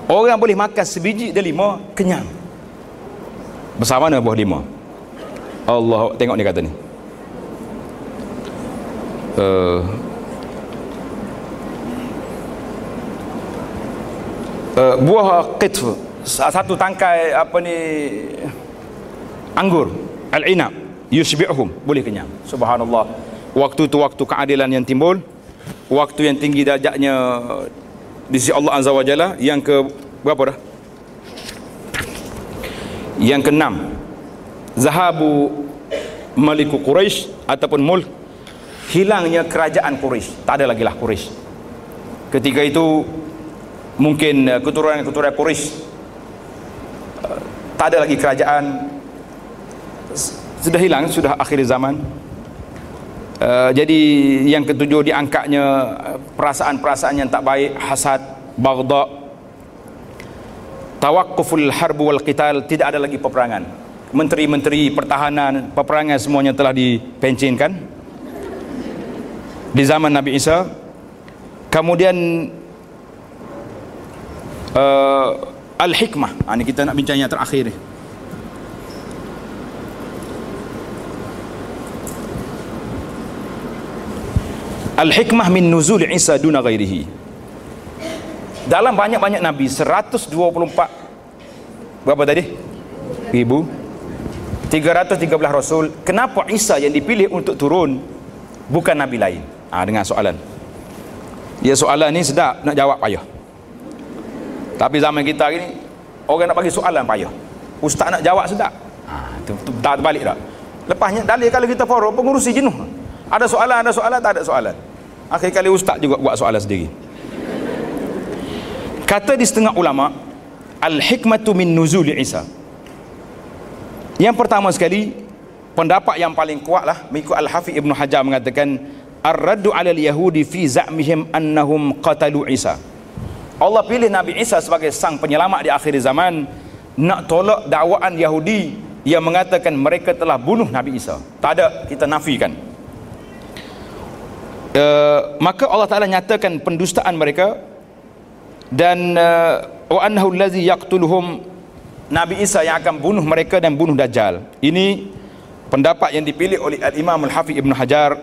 Orang boleh makan sebiji delima kenyang. Besar mana buah delima? Allah, tengok ni kata ni. Buah qitf, satu tangkai apa ni anggur, al-inab, yushbi'uhum, boleh kenyang. Subhanallah. Waktu tu waktu keadilan yang timbul, waktu yang tinggi darjatnya di sisi Allah Azza wa Jalla. Yang ke berapa dah? Yang ke-6, zahabu maliku Quraisy ataupun mulk, hilangnya kerajaan Quraisy. Tak ada lagi lah Quraisy. Ketika itu mungkin keturunan-keturunan Quraisy tak ada lagi kerajaan, sudah hilang, sudah akhir zaman. Jadi yang ketujuh, diangkatnya perasaan-perasaan yang tak baik, hasad, baghdha, tawaqquful harb wal qital, tidak ada lagi peperangan. Menteri-menteri pertahanan, peperangan semuanya telah dipencinkan di zaman Nabi Isa. Kemudian al-hikmah, ini kita nak bincang yang terakhir ni. Al-hikmah min nuzul Isa duna ghairihi. Dalam banyak-banyak Nabi, 124 berapa tadi? 313 Rasul. Kenapa Isa yang dipilih untuk turun bukan Nabi lain? Dengan soalan. Ya, soalan ni sedap, nak jawab payah. Tapi zaman kita ni, orang nak bagi soalan payah. Ustaz nak jawab sedap. Tak terbalik tak? Lepasnya dalil kalau kita forum, pengurusi jenuh. Ada soalan, tak ada soalan. Akhir kali ustaz juga buat soalan sendiri. Kata di setengah ulama, al-hikmatu min nuzul Isa. Yang pertama sekali, pendapat yang paling kuat lah, mengikut Al-Hafidh Ibn Hajar mengatakan, ar-raddu ala al-yahudi fi za'mihim annahum qatalu Isa. Allah pilih Nabi Isa sebagai sang penyelamat di akhir zaman, nak tolak dakwaan Yahudi yang mengatakan mereka telah bunuh Nabi Isa. Tak ada, kita nafikan. Maka Allah Ta'ala nyatakan pendustaan mereka, dan wa annahu allazi yaqtuluhum, Nabi Isa yang akan bunuh mereka dan bunuh Dajjal. Ini pendapat yang dipilih oleh Al-Imam Al-Hafidh Ibn Hajar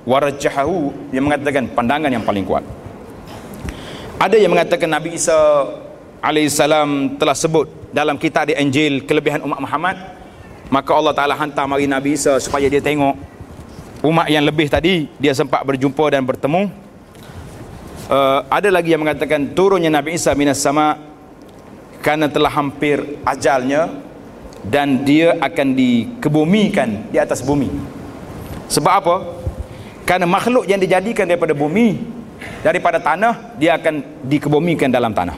warajjahahu, yang mengatakan pandangan yang paling kuat. Ada yang mengatakan Nabi Isa alaihissalam telah sebut dalam kitab di Injil kelebihan umat Muhammad, maka Allah Ta'ala hantar mari Nabi Isa supaya dia tengok umat yang lebih tadi, dia sempat berjumpa dan bertemu. Ada lagi yang mengatakan turunnya Nabi Isa minas sama kerana telah hampir ajalnya dan dia akan dikebumikan di atas bumi. Sebab apa? Kerana makhluk yang dijadikan daripada bumi, daripada tanah, dia akan dikebumikan dalam tanah,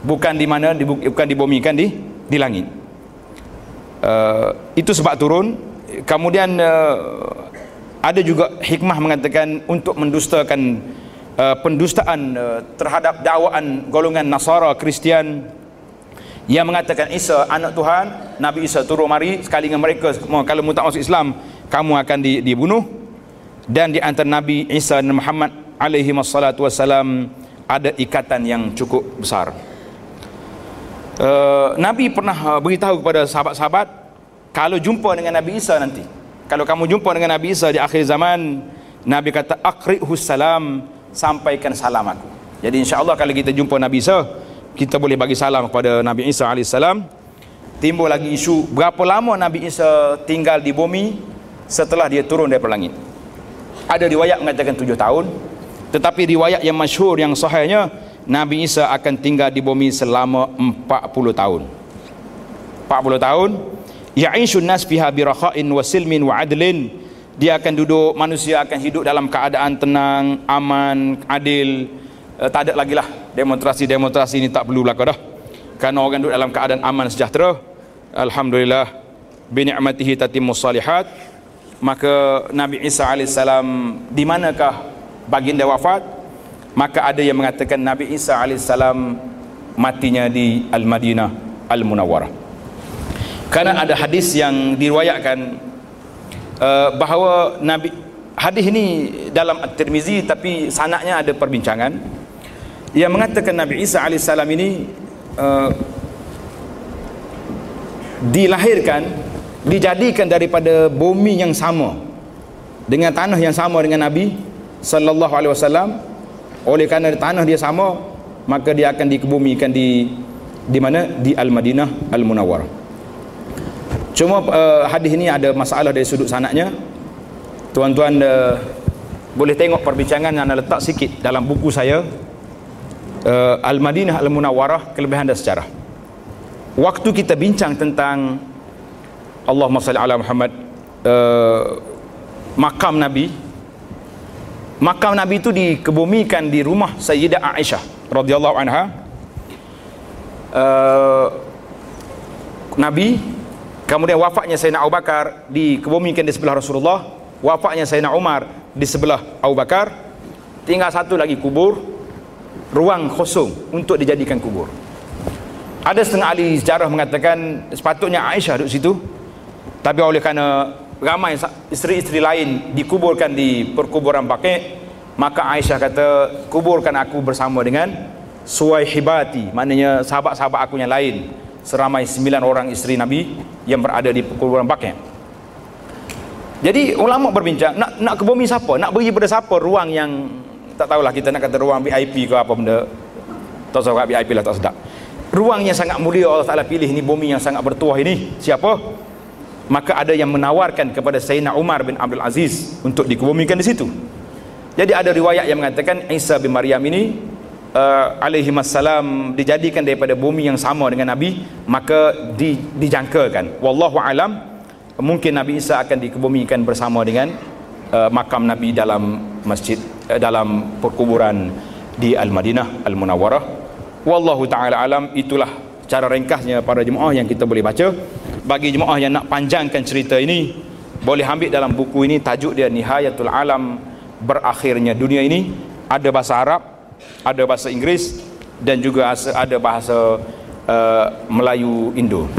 bukan di mana, bukan dibumikan di langit. Itu sebab turun. Kemudian ada juga hikmah mengatakan untuk mendustakan pendustaan terhadap dakwaan golongan Nasara Kristian yang mengatakan Isa anak Tuhan. Nabi Isa turun mari sekali dengan mereka, kalau mu tak masuk Islam kamu akan dibunuh. Dan di antara Nabi Isa dan Muhammad alaihi wassalatu wassalam ada ikatan yang cukup besar. Nabi pernah beritahu kepada sahabat-sahabat, kalau jumpa dengan Nabi Isa nanti, kalau kamu jumpa dengan Nabi Isa di akhir zaman, Nabi kata aqri'hu salam sampaikan salam aku. Jadi insya-Allah kalau kita jumpa Nabi Isa, kita boleh bagi salam kepada Nabi Isa AS. Timbul lagi isu berapa lama Nabi Isa tinggal di bumi setelah dia turun daripada langit. Ada riwayat mengatakan 7 tahun, tetapi riwayat yang masyhur yang sahihnya Nabi Isa akan tinggal di bumi selama 40 tahun. 40 tahun. Ya'ishun nas fiha birakha'in wa silmin wa adlin. Dia akan duduk, manusia akan hidup dalam keadaan tenang, aman, adil. Tak ada lagi lah demonstrasi ni, tak perlu berlaku dah, kerana orang duduk dalam keadaan aman sejahtera. Alhamdulillah, bi ni'matihi tatimmus salihat. Maka Nabi Isa AS, di manakah baginda wafat? Maka ada yang mengatakan Nabi Isa AS matinya di Al-Madinah Al-Munawwarah. Kerana ada hadis yang diriwayatkan bahawa hadis ini dalam At-Tirmizi, tapi sanadnya ada perbincangan yang mengatakan Nabi Isa AS ini dilahirkan, dijadikan daripada bumi yang sama, dengan tanah yang sama dengan Nabi sallallahu alaihi wasallam. Oleh kerana tanah dia sama, maka dia akan dikebumikan di mana? Di Al-Madinah Al-Munawwarah. Cuma hadis ini ada masalah dari sudut sanadnya. Tuan-tuan boleh tengok perbincangan yang anda letak sikit dalam buku saya, Al-Madinah Al-Munawwarah, kelebihan dan sejarah. Waktu kita bincang tentang Allahumma salli ala Muhammad, makam Nabi itu dikebumikan di rumah Sayyidah Aisyah radhiyallahu anha. Nabi, kemudian wafatnya Sayyidina Abu Bakar dikebumikan di sebelah Rasulullah, wafatnya Sayyidina Umar di sebelah Abu Bakar. Tinggal satu lagi kubur, ruang kosong untuk dijadikan kubur. Ada setengah ahli sejarah mengatakan sepatutnya Aisyah duduk situ, tapi oleh kerana ramai isteri-isteri lain dikuburkan di perkuburan Baqi', maka Aisyah kata, kuburkan aku bersama dengan suwaihibati, maknanya sahabat-sahabat aku yang lain, seramai 9 orang isteri Nabi yang berada di perkuburan Baqi'. Jadi ulama berbincang, nak ke bumi siapa? Nak beri pada siapa ruang yang, tak tahulah, kita nak kata ruang VIP ke apa benda, tak tahu VIP lah, tak sedap. Ruang yang sangat mulia Allah Ta'ala pilih ni, bumi yang sangat bertuah ini, siapa? Maka ada yang menawarkan kepada Sayyidina Umar bin Abdul Aziz untuk dikebumikan di situ. Jadi ada riwayat yang mengatakan Isa bin Maryam ini alaihi wassalam dijadikan daripada bumi yang sama dengan Nabi, maka dijangkakan, wallahu alam, mungkin Nabi Isa akan dikebumikan bersama dengan makam Nabi dalam masjid, dalam perkuburan di Al-Madinah Al-Munawwarah. Wallahu ta'ala alam. Itulah cara ringkasnya para jemaah yang kita boleh baca. Bagi jemaah yang nak panjangkan cerita ini, boleh ambil dalam buku ini, tajuk dia Nihayatul Alam, berakhirnya dunia ini. Ada bahasa Arab, ada bahasa Inggris, dan juga ada bahasa Melayu Indo.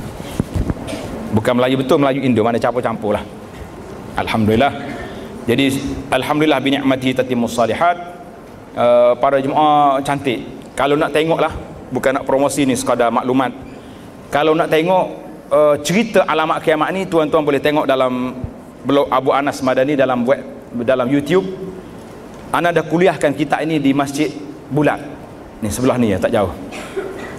Bukan Melayu betul, Melayu Indo, mana campur-campur lah. Alhamdulillah. Jadi alhamdulillah bi ni'matihi tatimmus salihat. Para jemaah cantik, kalau nak tengok lah, bukan nak promosi ni, sekadar maklumat. Kalau nak tengok cerita alamat kiamat ni, tuan-tuan boleh tengok dalam blog Abu Anas Madani, dalam web, dalam YouTube. Ana dah kuliahkan kitab ini di Masjid Bulat ni, sebelah ni ya, tak jauh.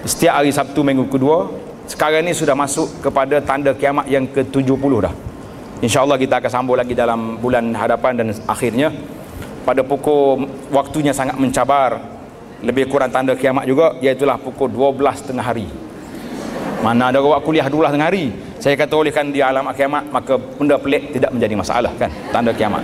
Setiap hari Sabtu minggu kedua. Sekarang ni sudah masuk kepada tanda kiamat yang ke-70 dah. InsyaAllah kita akan sambung lagi dalam bulan hadapan, dan akhirnya pada pukul, waktunya sangat mencabar, lebih kurang tanda kiamat juga, iaitulah pukul 12 tengah hari. Mana ada orang kuliah 12 tengah hari. Saya kata oleh kan dia alamat kiamat, maka benda pelik tidak menjadi masalah kan, tanda kiamat.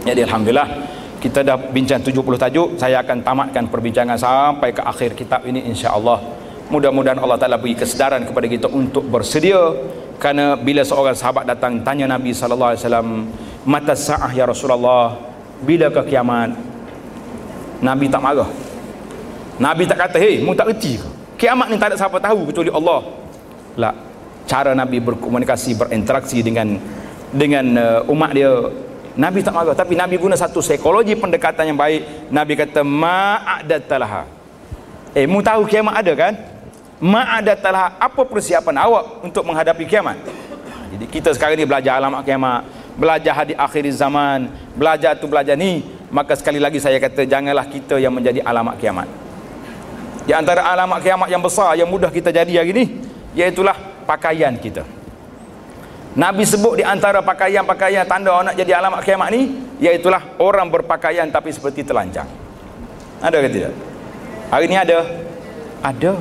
Jadi alhamdulillah kita dah bincang 70 tajuk. Saya akan tamatkan perbincangan sampai ke akhir kitab ini insya-Allah. Mudah-mudahan Allah Ta'ala beri kesedaran kepada kita untuk bersedia. Kerana bila seorang sahabat datang tanya Nabi sallallahu alaihi wasallam, mata sa'ah ya Rasulullah, bila ke kiamat? Nabi tak marah. Nabi tak kata, hei, mu tak erti ke? Kiamat ni tak ada siapa tahu kecuali Allah. Lah, cara Nabi berkomunikasi, berinteraksi dengan umat dia, Nabi tak marah. Tapi Nabi guna satu psikologi pendekatan yang baik. Nabi kata, ma'adatalaha. Mu tahu kiamat ada kan? Ma'adatalaha, apa persiapan awak untuk menghadapi kiamat? Jadi kita sekarang ni belajar alamat kiamat, belajar hadis akhir zaman, belajar tu belajar ni. maka sekali lagi saya kata, janganlah kita yang menjadi alamat kiamat. Di antara alamat kiamat yang besar yang mudah kita jadi hari ini, iaitulah pakaian kita. Nabi sebut di antara pakaian-pakaian tanda nak jadi alamat kiamat ni, iaitulah orang berpakaian tapi seperti telanjang. Ada ke tidak? Hari ni ada. Ada.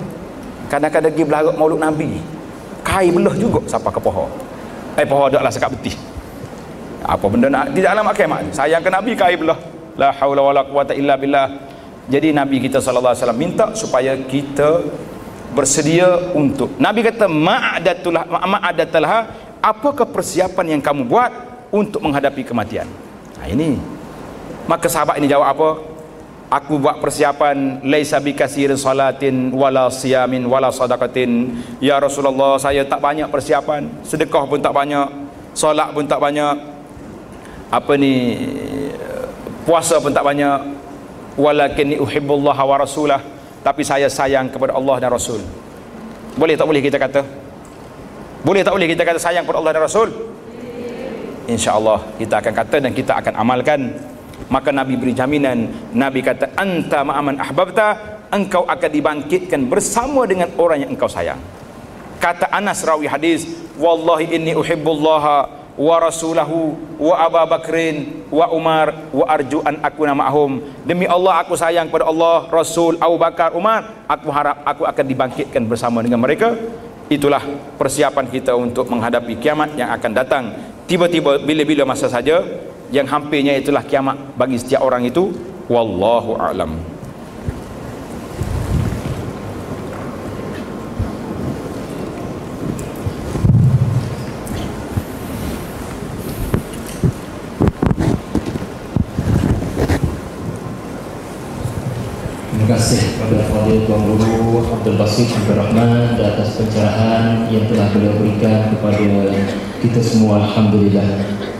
Kadang-kadang pergi belarut maulud Nabi, kain belah juga sampai ke pohon. Pohon daklah sekat betih. Apa benda nak tidak alamat kiamat? Sayang ke Nabi, kain belah. La haula wala quwata illa billah. Jadi Nabi kita sallallahu alaihi wasallam minta supaya kita bersedia untuk, Nabi kata ma'adatalha, apakah persiapan yang kamu buat untuk menghadapi kematian? Ini. Maka sahabat ini jawab apa? Aku buat persiapan, laisa bikasirin salatin wala siyamin wala sadaqatin. Ya Rasulullah, saya tak banyak persiapan, sedekah pun tak banyak, solat pun tak banyak, puasa pun tak banyak. Walakinni uhibbullah wa rasulah, tapi saya sayang kepada Allah dan Rasul. Boleh tak boleh kita kata? Boleh tak boleh kita kata sayang kepada Allah dan Rasul? InsyaAllah kita akan kata dan kita akan amalkan. Maka Nabi beri jaminan. Nabi kata, anta ma'aman ahbabta, engkau akan dibangkitkan bersama dengan orang yang engkau sayang. Kata Anas rawi hadis, wallahi inni uhibbullaha wa rasulahu wa Abu Bakrin wa Umar wa arju an akuna ma'hum. Demi Allah, aku sayang pada Allah, Rasul, Abu Bakar, Umar. Aku harap aku akan dibangkitkan bersama dengan mereka. Itulah persiapan kita untuk menghadapi kiamat yang akan datang. Tiba-tiba, bila-bila masa saja, yang hampirnya itulah kiamat bagi setiap orang itu. Wallahu a'lam. Terima kasih kepada Fadil Tuan Guru Abdul Basit Abdul Rahman atas pencerahan yang telah beliau berikan kepada kita semua. Alhamdulillah,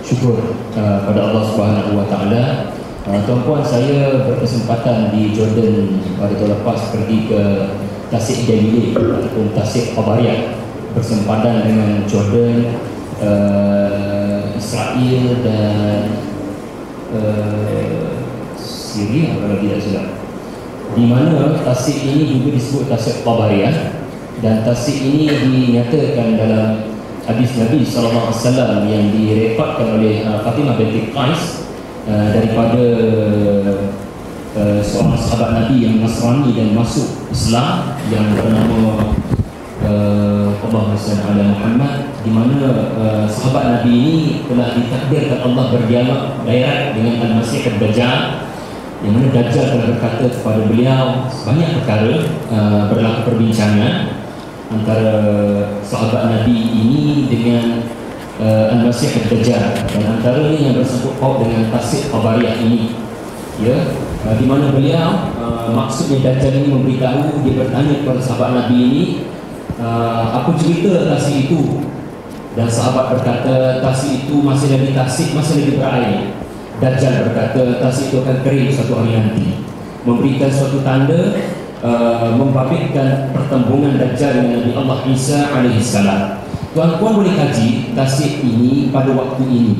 syukur pada Allah Subhanahu Wa Taala. Tuan-puan, saya berkesempatan di Jordan pada tahun lepas pergi ke Tasik Jalilin ataupun Tasik Qabariyah, bersempadan dengan Jordan, Israel dan Syria kalau tidak salah, di mana tasik ini juga disebut Tasik Qabariyah. Dan tasik ini dinyatakan dalam hadis Nabi SAW yang direpotkan oleh Fatimah binti Qais daripada seorang sahabat Nabi yang Nasrani dan masuk Islam yang bernama Allahumma salli ala Muhammad, di mana sahabat Nabi ini telah ditakdirkan Allah berdialog direct dengan Al-Masih Ad-Dajjal, yang mana Dajjal telah berkata kepada beliau banyak perkara. Berlaku perbincangan antara sahabat Nabi ini dengan Al-Masih Ad-Dajjal, dan antaranya yang bersangkut paut dengan Tasik Qabariyah ini, ya, di mana beliau maksudnya Dajjal ini memberitahu, dia bertanya kepada sahabat Nabi ini, apa cerita tasik itu? Dan sahabat berkata, tasik itu masih lagi tasik, masih lagi berair. Dajjal berkata, tasik itu akan kering suatu hari nanti, memberikan suatu tanda membabitkan pertembungan Dajjal dengan Nabi Allah Isa alaihissalam. Tuan-tuan boleh kaji tasik ini pada waktu ini.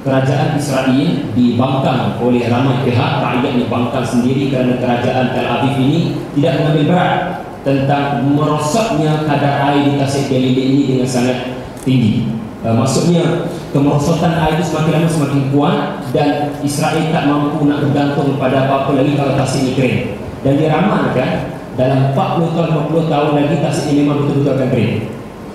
Kerajaan Israel dibangkang oleh ramai pihak, rakyat dibangkang sendiri kerana kerajaan Tel Aviv ini tidak mengambil berat tentang merosotnya kadar air di Tasik Jalilin ini dengan sangat tinggi. Maksudnya kemerosotan air itu semakin lama semakin kuat, dan Israel tak mampu nak bergantung pada apa-apa lagi kalau tasik ini kering. Dan diramalkan dalam 40 tahun 50 tahun lagi tasik ini memang betul-betul akan kering.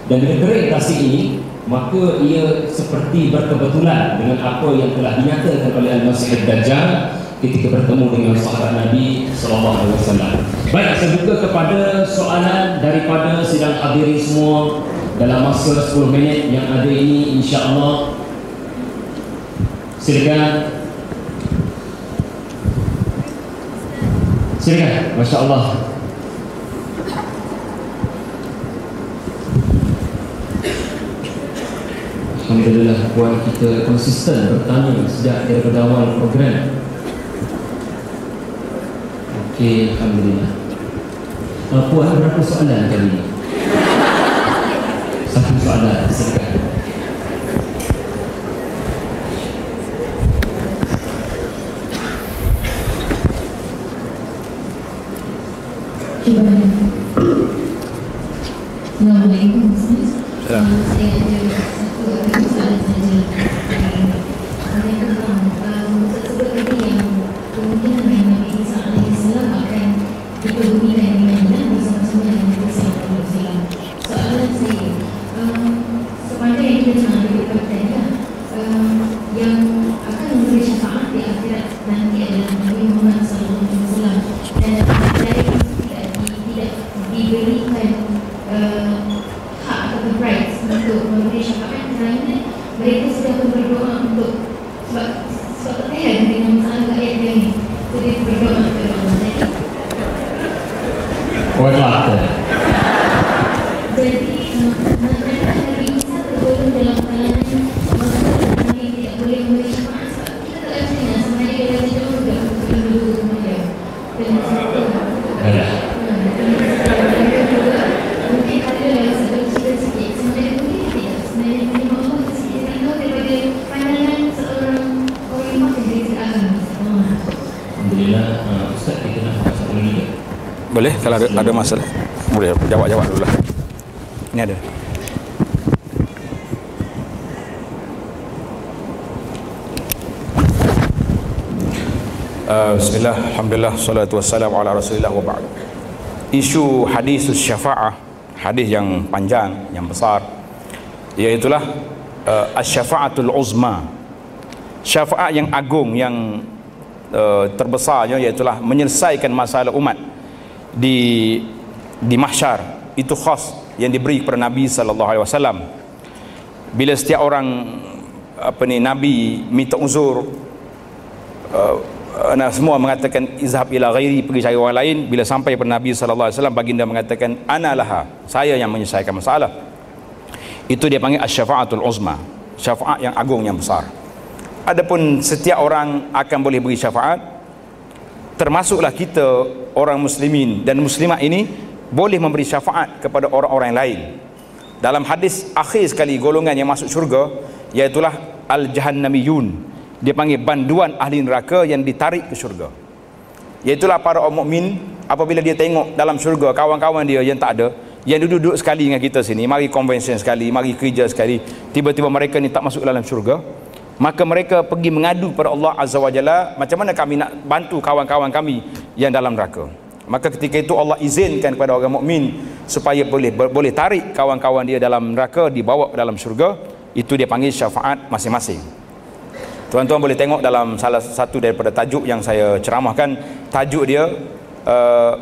Dan bila kering tasik ini, maka ia seperti berkebetulan dengan apa yang telah dinyatakan oleh Al-Masih Ad-Dajjal ketika bertemu dengan sahabat Nabi SAW. Baik, saya buka kepada soalan daripada sidang hadirin semua dalam masa 10 minit yang ada ini, insya-Allah. Silakan. Silakan, masya-Allah. Alhamdulillah, puan kita konsisten bertanya sejak daripada awal program. Okey, alhamdulillah. Puan, berapa soalan kali ini? Satu soalan, silakan. Assalamualaikum. Saya ada satu soalan saja. Saya tentang tersebut tadi yang kemungkinan Nabi Isa AS akan dipergunakan di Madinah bersama-sama dengan Nabi SAW. Soalan saya, sepanjang yang kita dengar dari perkataan yang akan memberi syafaat di akhirat nanti adalah Nabi Muhammad SAW, dan dari tidak diberikan hak atau rights untuk memberi syafaat kerana mereka sudah berdoa untuk sebab terkait dengan masalah ayat ini, jadi berdoa kepada Allah. Jadi mereka Nabi Isa tergolong dalam kalangan masalah yang tidak boleh memberi syafaat sebab kita tak tahu dengan sebenarnya dia ada juga dulu kemudian dan mungkin ada satu sikit sebenarnya mungkin tidak sebenarnya menerima Allah sikit tahu daripada pandangan seorang orang yang dari agama. Alhamdulillah. Ustaz, kita nak masuk dulu ke? Boleh, kalau ada masalah boleh jawab dulu lah. Ini ada. Bismillah, alhamdulillah, salatu wassalamu ala rasulillah wa ba'd. Isu hadis syafa'ah, hadis yang panjang, yang besar, iaitulah asy-syafa'atul uzma, syafaat yang agung, yang terbesarnya, iaitulah menyelesaikan masalah umat di mahsyar. Itu khas yang diberi kepada Nabi SAW. Bila setiap orang Nabi minta uzur, semua mengatakan izhab ila ghairi, pergi cari orang lain. Bila sampai kepada Nabi SAW, baginda mengatakan ana laha, saya yang menyelesaikan masalah. Itu dia panggil asy-syafa'atul uzma, syafaat yang agung, yang besar. Adapun setiap orang akan boleh beri syafaat, termasuklah kita orang muslimin dan muslimat ini boleh memberi syafaat kepada orang-orang lain. Dalam hadis akhir sekali golongan yang masuk syurga, iaitulah al-jahannamiyun, dia panggil banduan ahli neraka yang ditarik ke syurga. Iaitulah para orang mukmin, apabila dia tengok dalam syurga kawan-kawan dia yang tak ada, yang duduk sekali dengan kita sini, mari convention sekali, mari kerja sekali, tiba-tiba mereka ni tak masuk dalam syurga, maka mereka pergi mengadu pada Allah Azza wa Jalla, macam mana kami nak bantu kawan-kawan kami yang dalam neraka. Maka ketika itu Allah izinkan kepada orang mukmin supaya boleh tarik kawan-kawan dia dalam neraka, dibawa dalam syurga. Itu dia panggil syafaat masing-masing. Tuan-tuan boleh tengok dalam salah satu daripada tajuk yang saya ceramahkan, tajuk dia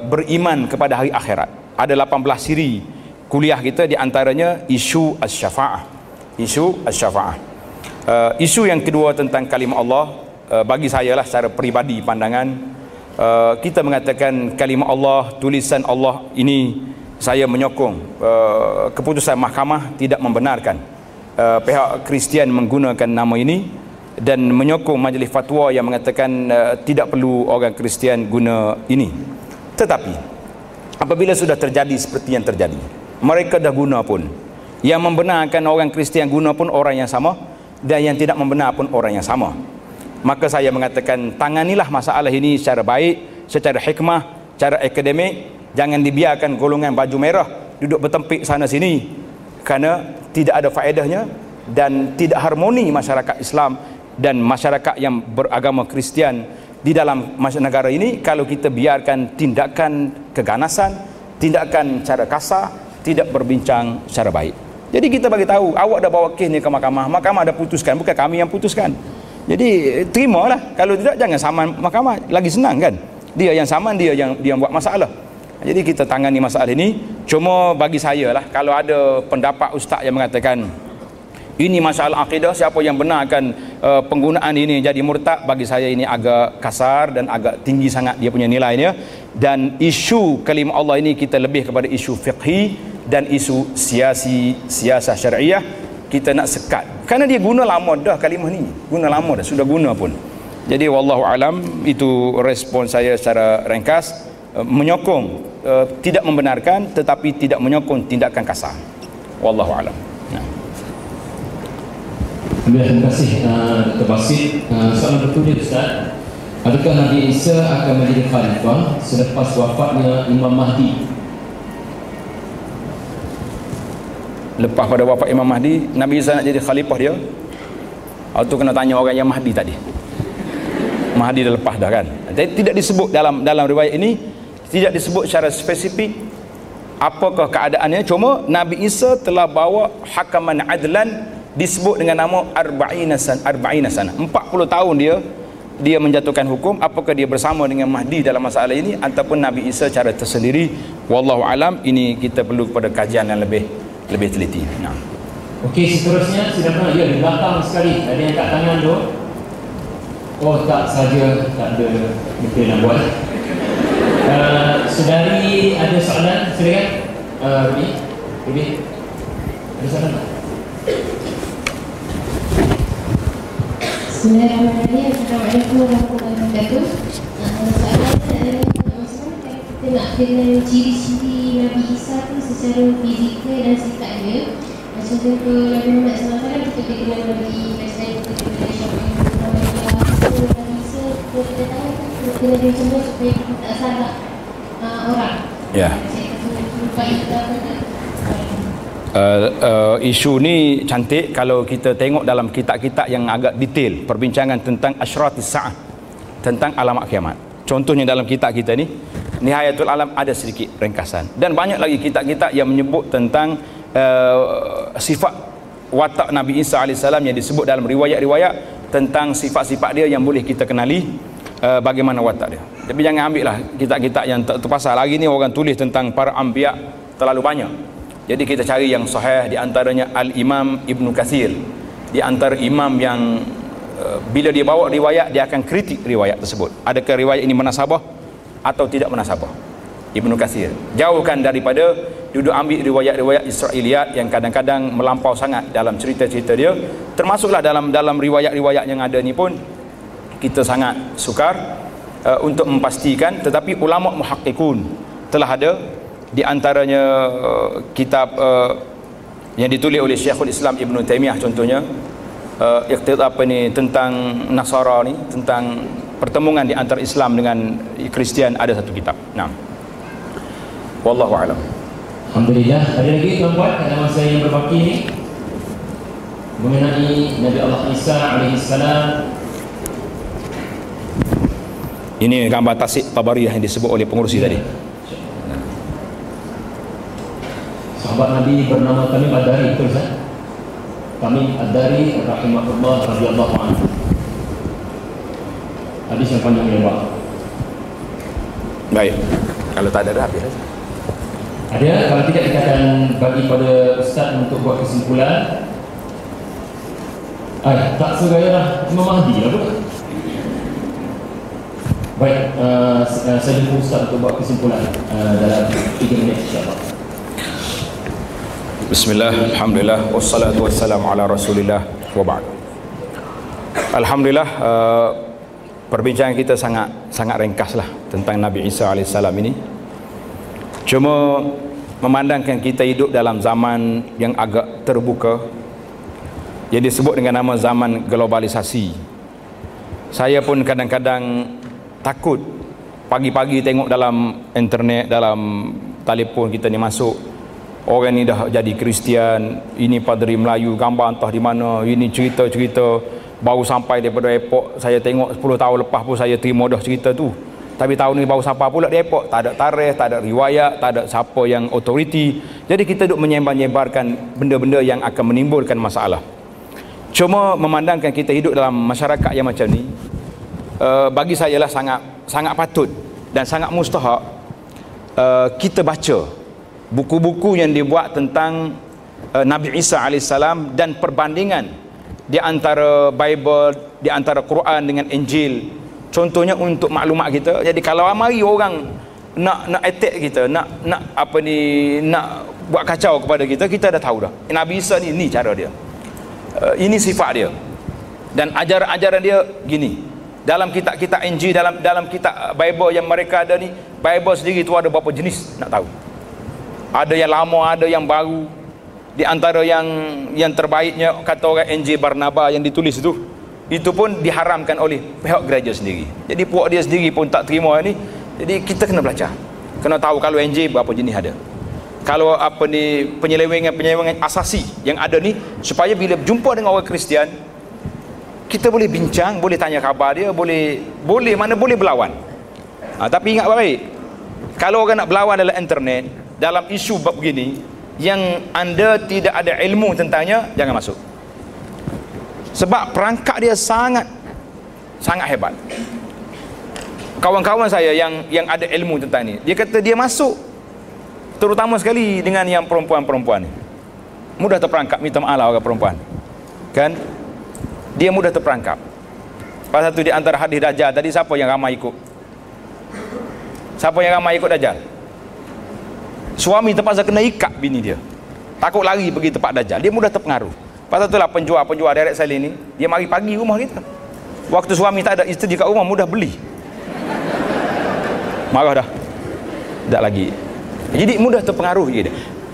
beriman kepada hari akhirat. Ada 18 siri kuliah kita, di antaranya isu asy-syafa'ah. Isu asy-syafa'ah. Isu yang kedua tentang kalimah Allah, bagi saya lah secara peribadi pandangan, kita mengatakan kalimah Allah, tulisan Allah ini, saya menyokong keputusan mahkamah tidak membenarkan pihak Kristian menggunakan nama ini, dan menyokong majlis fatwa yang mengatakan tidak perlu orang Kristian guna ini. Tetapi apabila sudah terjadi seperti yang terjadi, mereka dah guna pun, yang membenarkan orang Kristian guna pun orang yang sama, dan yang tidak membenar pun orang yang sama, maka saya mengatakan tanganilah masalah ini secara baik, secara hikmah, secara akademik. Jangan dibiarkan golongan baju merah duduk bertempik sana sini, kerana tidak ada faedahnya dan tidak harmoni masyarakat Islam dan masyarakat yang beragama Kristian di dalam negara ini kalau kita biarkan tindakan keganasan, tindakan cara kasar, tidak berbincang secara baik. Jadi kita bagi tahu, awak dah bawa kes ni ke mahkamah, mahkamah dah putuskan, bukan kami yang putuskan. Jadi terimalah, kalau tidak jangan saman mahkamah, lagi senang kan. Dia yang saman, dia yang buat masalah. Jadi kita tangani masalah ini. Cuma bagi saya lah, kalau ada pendapat ustaz yang mengatakan ini masalah akidah, siapa yang benarkan penggunaan ini jadi murtad, bagi saya ini agak kasar dan agak tinggi sangat dia punya nilainya. Dan isu kalimah Allah ini kita lebih kepada isu fiqhi dan isu siasah syariah. Kita nak sekat, kerana dia guna lama dah kalimah ni, guna lama dah, sudah guna pun. Jadi wallahu alam, itu respon saya secara ringkas. Menyokong, tidak membenarkan, tetapi tidak menyokong tindakan kasar. Wallahu alam. Terima kasih Dr. Basit. Soalan berikutnya Ustaz, Adakah Nabi Isa akan menjadi khalifah selepas wafatnya Imam Mahdi? Lepas pada wafat Imam Mahdi, Nabi Isa nak jadi khalifah dia? Atau kena tanya orang yang Mahdi tadi. Mahdi dah lepas dah kan. Tidak disebut dalam riwayat ini, tidak disebut secara spesifik apakah keadaannya. Cuma Nabi Isa telah bawa hakaman adlan, disebut dengan nama arba'ina sana. 40 tahun dia menjatuhkan hukum. Apakah dia bersama dengan Mahdi dalam masalah ini ataupun Nabi Isa cara tersendiri, wallahu alam. Ini kita perlu kepada kajian yang lebih teliti. Nah. Okey, seterusnya silakan. Ya, di belakang sekali ada yang kat tangan tu. Oh, tak saja, tak ada betul nak buat. Saudari ada soalan, silakan. Ruby. Ada soalan tak? Bismillahirrahmanirrahim. Assalamualaikum warahmatullahi wabarakatuh. Soalan saya kita nak kenal ciri-ciri Nabi Isa tu secara fizikal dan sifat dia. Macam contoh Nabi Muhammad SAW, kita kenal Nabi Presiden, kita kenal Syafi'i, Nabi Isa, kita tahu kita kenal dia macam tu supaya kita tak salah orang. Ya. Supaya kita Isu ni cantik kalau kita tengok dalam kitab-kitab yang agak detail, perbincangan tentang asyratis sa'ah, tentang alamat kiamat. Contohnya dalam kitab kita ni, Nihayatul Alam, ada sedikit ringkasan. Dan banyak lagi kitab-kitab yang menyebut tentang sifat watak Nabi Isa AS yang disebut dalam riwayat-riwayat tentang sifat-sifat dia yang boleh kita kenali bagaimana watak dia. Tapi jangan ambil lah kitab-kitab yang terpasal. Hari ni orang tulis tentang para anbiya terlalu banyak. Jadi kita cari yang sahih, di antaranya Al-Imam Ibn Kathir. Di antara imam yang bila dia bawa riwayat, dia akan kritik riwayat tersebut. Adakah riwayat ini munasabah atau tidak munasabah? Ibn Kathir. Jauhkan daripada duduk ambil riwayat-riwayat Israiliyat yang kadang-kadang melampau sangat dalam cerita-cerita dia. Termasuklah dalam riwayat-riwayat yang ada ni pun kita sangat sukar untuk memastikan. Tetapi ulama muhaqqiqun telah ada. Di antaranya kitab yang ditulis oleh Syekhul Islam Ibn Taymiyah contohnya, tentang Nasara ni, tentang pertemuan di antara Islam dengan Kristian, ada satu kitab. Nah, wallahu a'lam. Alhamdulillah. Ada lagi tuan-tuan dalam masa yang berbaki ni mengenai Nabi Allah Isa alaihissalam? Ini gambar tasik Tabariyah yang disebut oleh pengurusi tadi. Sahabat Nabi bernama Tamim Ad-Dari, betul tak? Tamim Ad-Dari rahimahullah radhiyallahu anhu. Hadis yang panjang lebar. Baik. Kalau tak ada habis saja. Ada, kalau tidak kita akan bagi pada ustaz untuk buat kesimpulan. Tak segaya Imam Mahdi lah pula. Baik, saya jumpa ustaz untuk buat kesimpulan dalam 3 minit insya-Allah. Bismillah, alhamdulillah, wassalatu wassalamu ala rasulillah wa ba'd. Alhamdulillah, perbincangan kita sangat ringkas lah tentang Nabi Isa AS ini. Cuma memandangkan kita hidup dalam zaman yang agak terbuka, yang disebut dengan nama zaman globalisasi. Saya pun kadang-kadang takut pagi-pagi tengok dalam internet, dalam telefon kita ni masuk, orang ni dah jadi Kristian, ini padri Melayu, gambar entah di mana, ini cerita-cerita baru sampai daripada airport. Saya tengok 10 tahun lepas pun saya terima dah cerita tu. Tapi tahun ni baru sampai pula di airport, tak ada tarikh, tak ada riwayat, tak ada siapa yang autoriti. Jadi kita duk menyebar-nyebarkan benda-benda yang akan menimbulkan masalah. Cuma memandangkan kita hidup dalam masyarakat yang macam ni, bagi saya lah sangat patut dan sangat mustahak kita baca buku-buku yang dibuat tentang Nabi Isa AS dan perbandingan di antara Bible, di antara Quran dengan Injil. Contohnya untuk maklumat kita. Jadi kalau mari orang nak attack kita, nak buat kacau kepada kita, kita dah tahu dah. Nabi Isa ni cara dia. Ini sifat dia. Dan ajaran-ajaran dia gini. Dalam kitab-kitab Injil, dalam kitab Bible yang mereka ada ni, Bible sendiri tu ada berapa jenis, nak tahu. Ada yang lama, ada yang baru. Di antara yang terbaiknya kata orang Injil Barnabas yang ditulis itu, itu pun diharamkan oleh pihak gereja sendiri. Jadi puak dia sendiri pun tak terima ni. Jadi kita kena belajar, kena tahu kalau NJ berapa jenis ada, kalau apa ni penyelewengan asasi yang ada ni, supaya bila jumpa dengan orang Kristian kita boleh bincang, boleh tanya khabar dia, boleh mana boleh berlawan. Tapi ingat baik, kalau orang nak berlawan dalam internet, dalam isu bab begini yang anda tidak ada ilmu tentangnya, jangan masuk. Sebab perangkap dia sangat hebat. Kawan-kawan saya yang ada ilmu tentang ni, dia kata dia masuk, terutama sekali dengan yang perempuan-perempuan ni, mudah terperangkap. Minta maaf lah orang perempuan, kan, dia mudah terperangkap. Pasal tu di antara hadis Dajjal tadi, siapa yang ramai ikut? Siapa yang ramai ikut Dajjal? Suami terpaksa kena ikat bini dia, takut lari pergi tempat Dajjal. Dia mudah terpengaruh. Pasal itulah penjual direct selling ni, dia mari pagi rumah kita. Waktu suami tak ada, isteri kat rumah mudah beli. Marah dah, tak lagi. Jadi mudah terpengaruh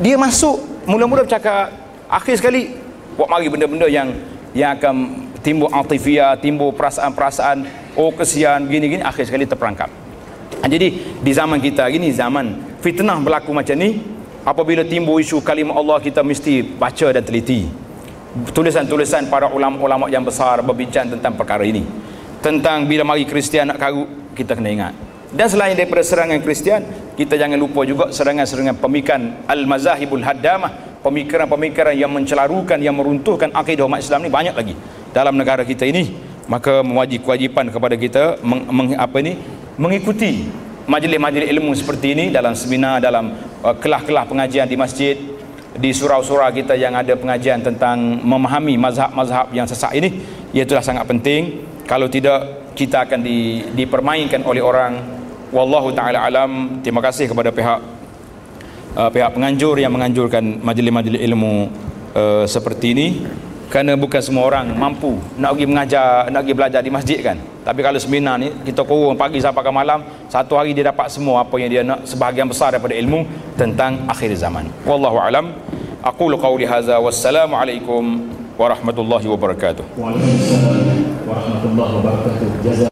dia masuk, mula-mula bercakap, akhir sekali buat mari benda-benda yang akan timbul atifiyah, timbul perasaan-perasaan, oh kesian gini-gini, akhir sekali terperangkap. Jadi di zaman kita gini, zaman fitnah berlaku macam ni, apabila timbul isu kalimah Allah, kita mesti baca dan teliti tulisan-tulisan para ulama-ulama yang besar berbincang tentang perkara ini, tentang bila mari Kristian nak karut, kita kena ingat. Dan selain daripada serangan Kristian, kita jangan lupa juga serangan-serangan pemikiran al-mazahibul haddamah, pemikiran-pemikiran yang mencelarukan, yang meruntuhkan akidah umat Islam ni banyak lagi dalam negara kita ini. Maka kewajipan kepada kita mengikuti majlis-majlis ilmu seperti ini, dalam seminar, dalam kelas-kelas pengajian di masjid, di surau-surau kita yang ada pengajian tentang memahami mazhab-mazhab yang sesat ini. Itulah sangat penting. Kalau tidak, kita akan dipermainkan oleh orang. Wallahu ta'ala alam. Terima kasih kepada pihak penganjur yang menganjurkan majlis-majlis ilmu seperti ini, kerana bukan semua orang mampu nak pergi mengajar, nak pergi belajar di masjid, kan. Tapi kalau seminar ni kita kurung pagi sampai ke malam, satu hari dia dapat semua apa yang dia nak, sebahagian besar daripada ilmu tentang akhir zaman. Wallahu alam. Aqulu qawli hadza, wassalamu alaikum warahmatullahi wabarakatuh. Waalaikumsalam warahmatullahi wabarakatuh.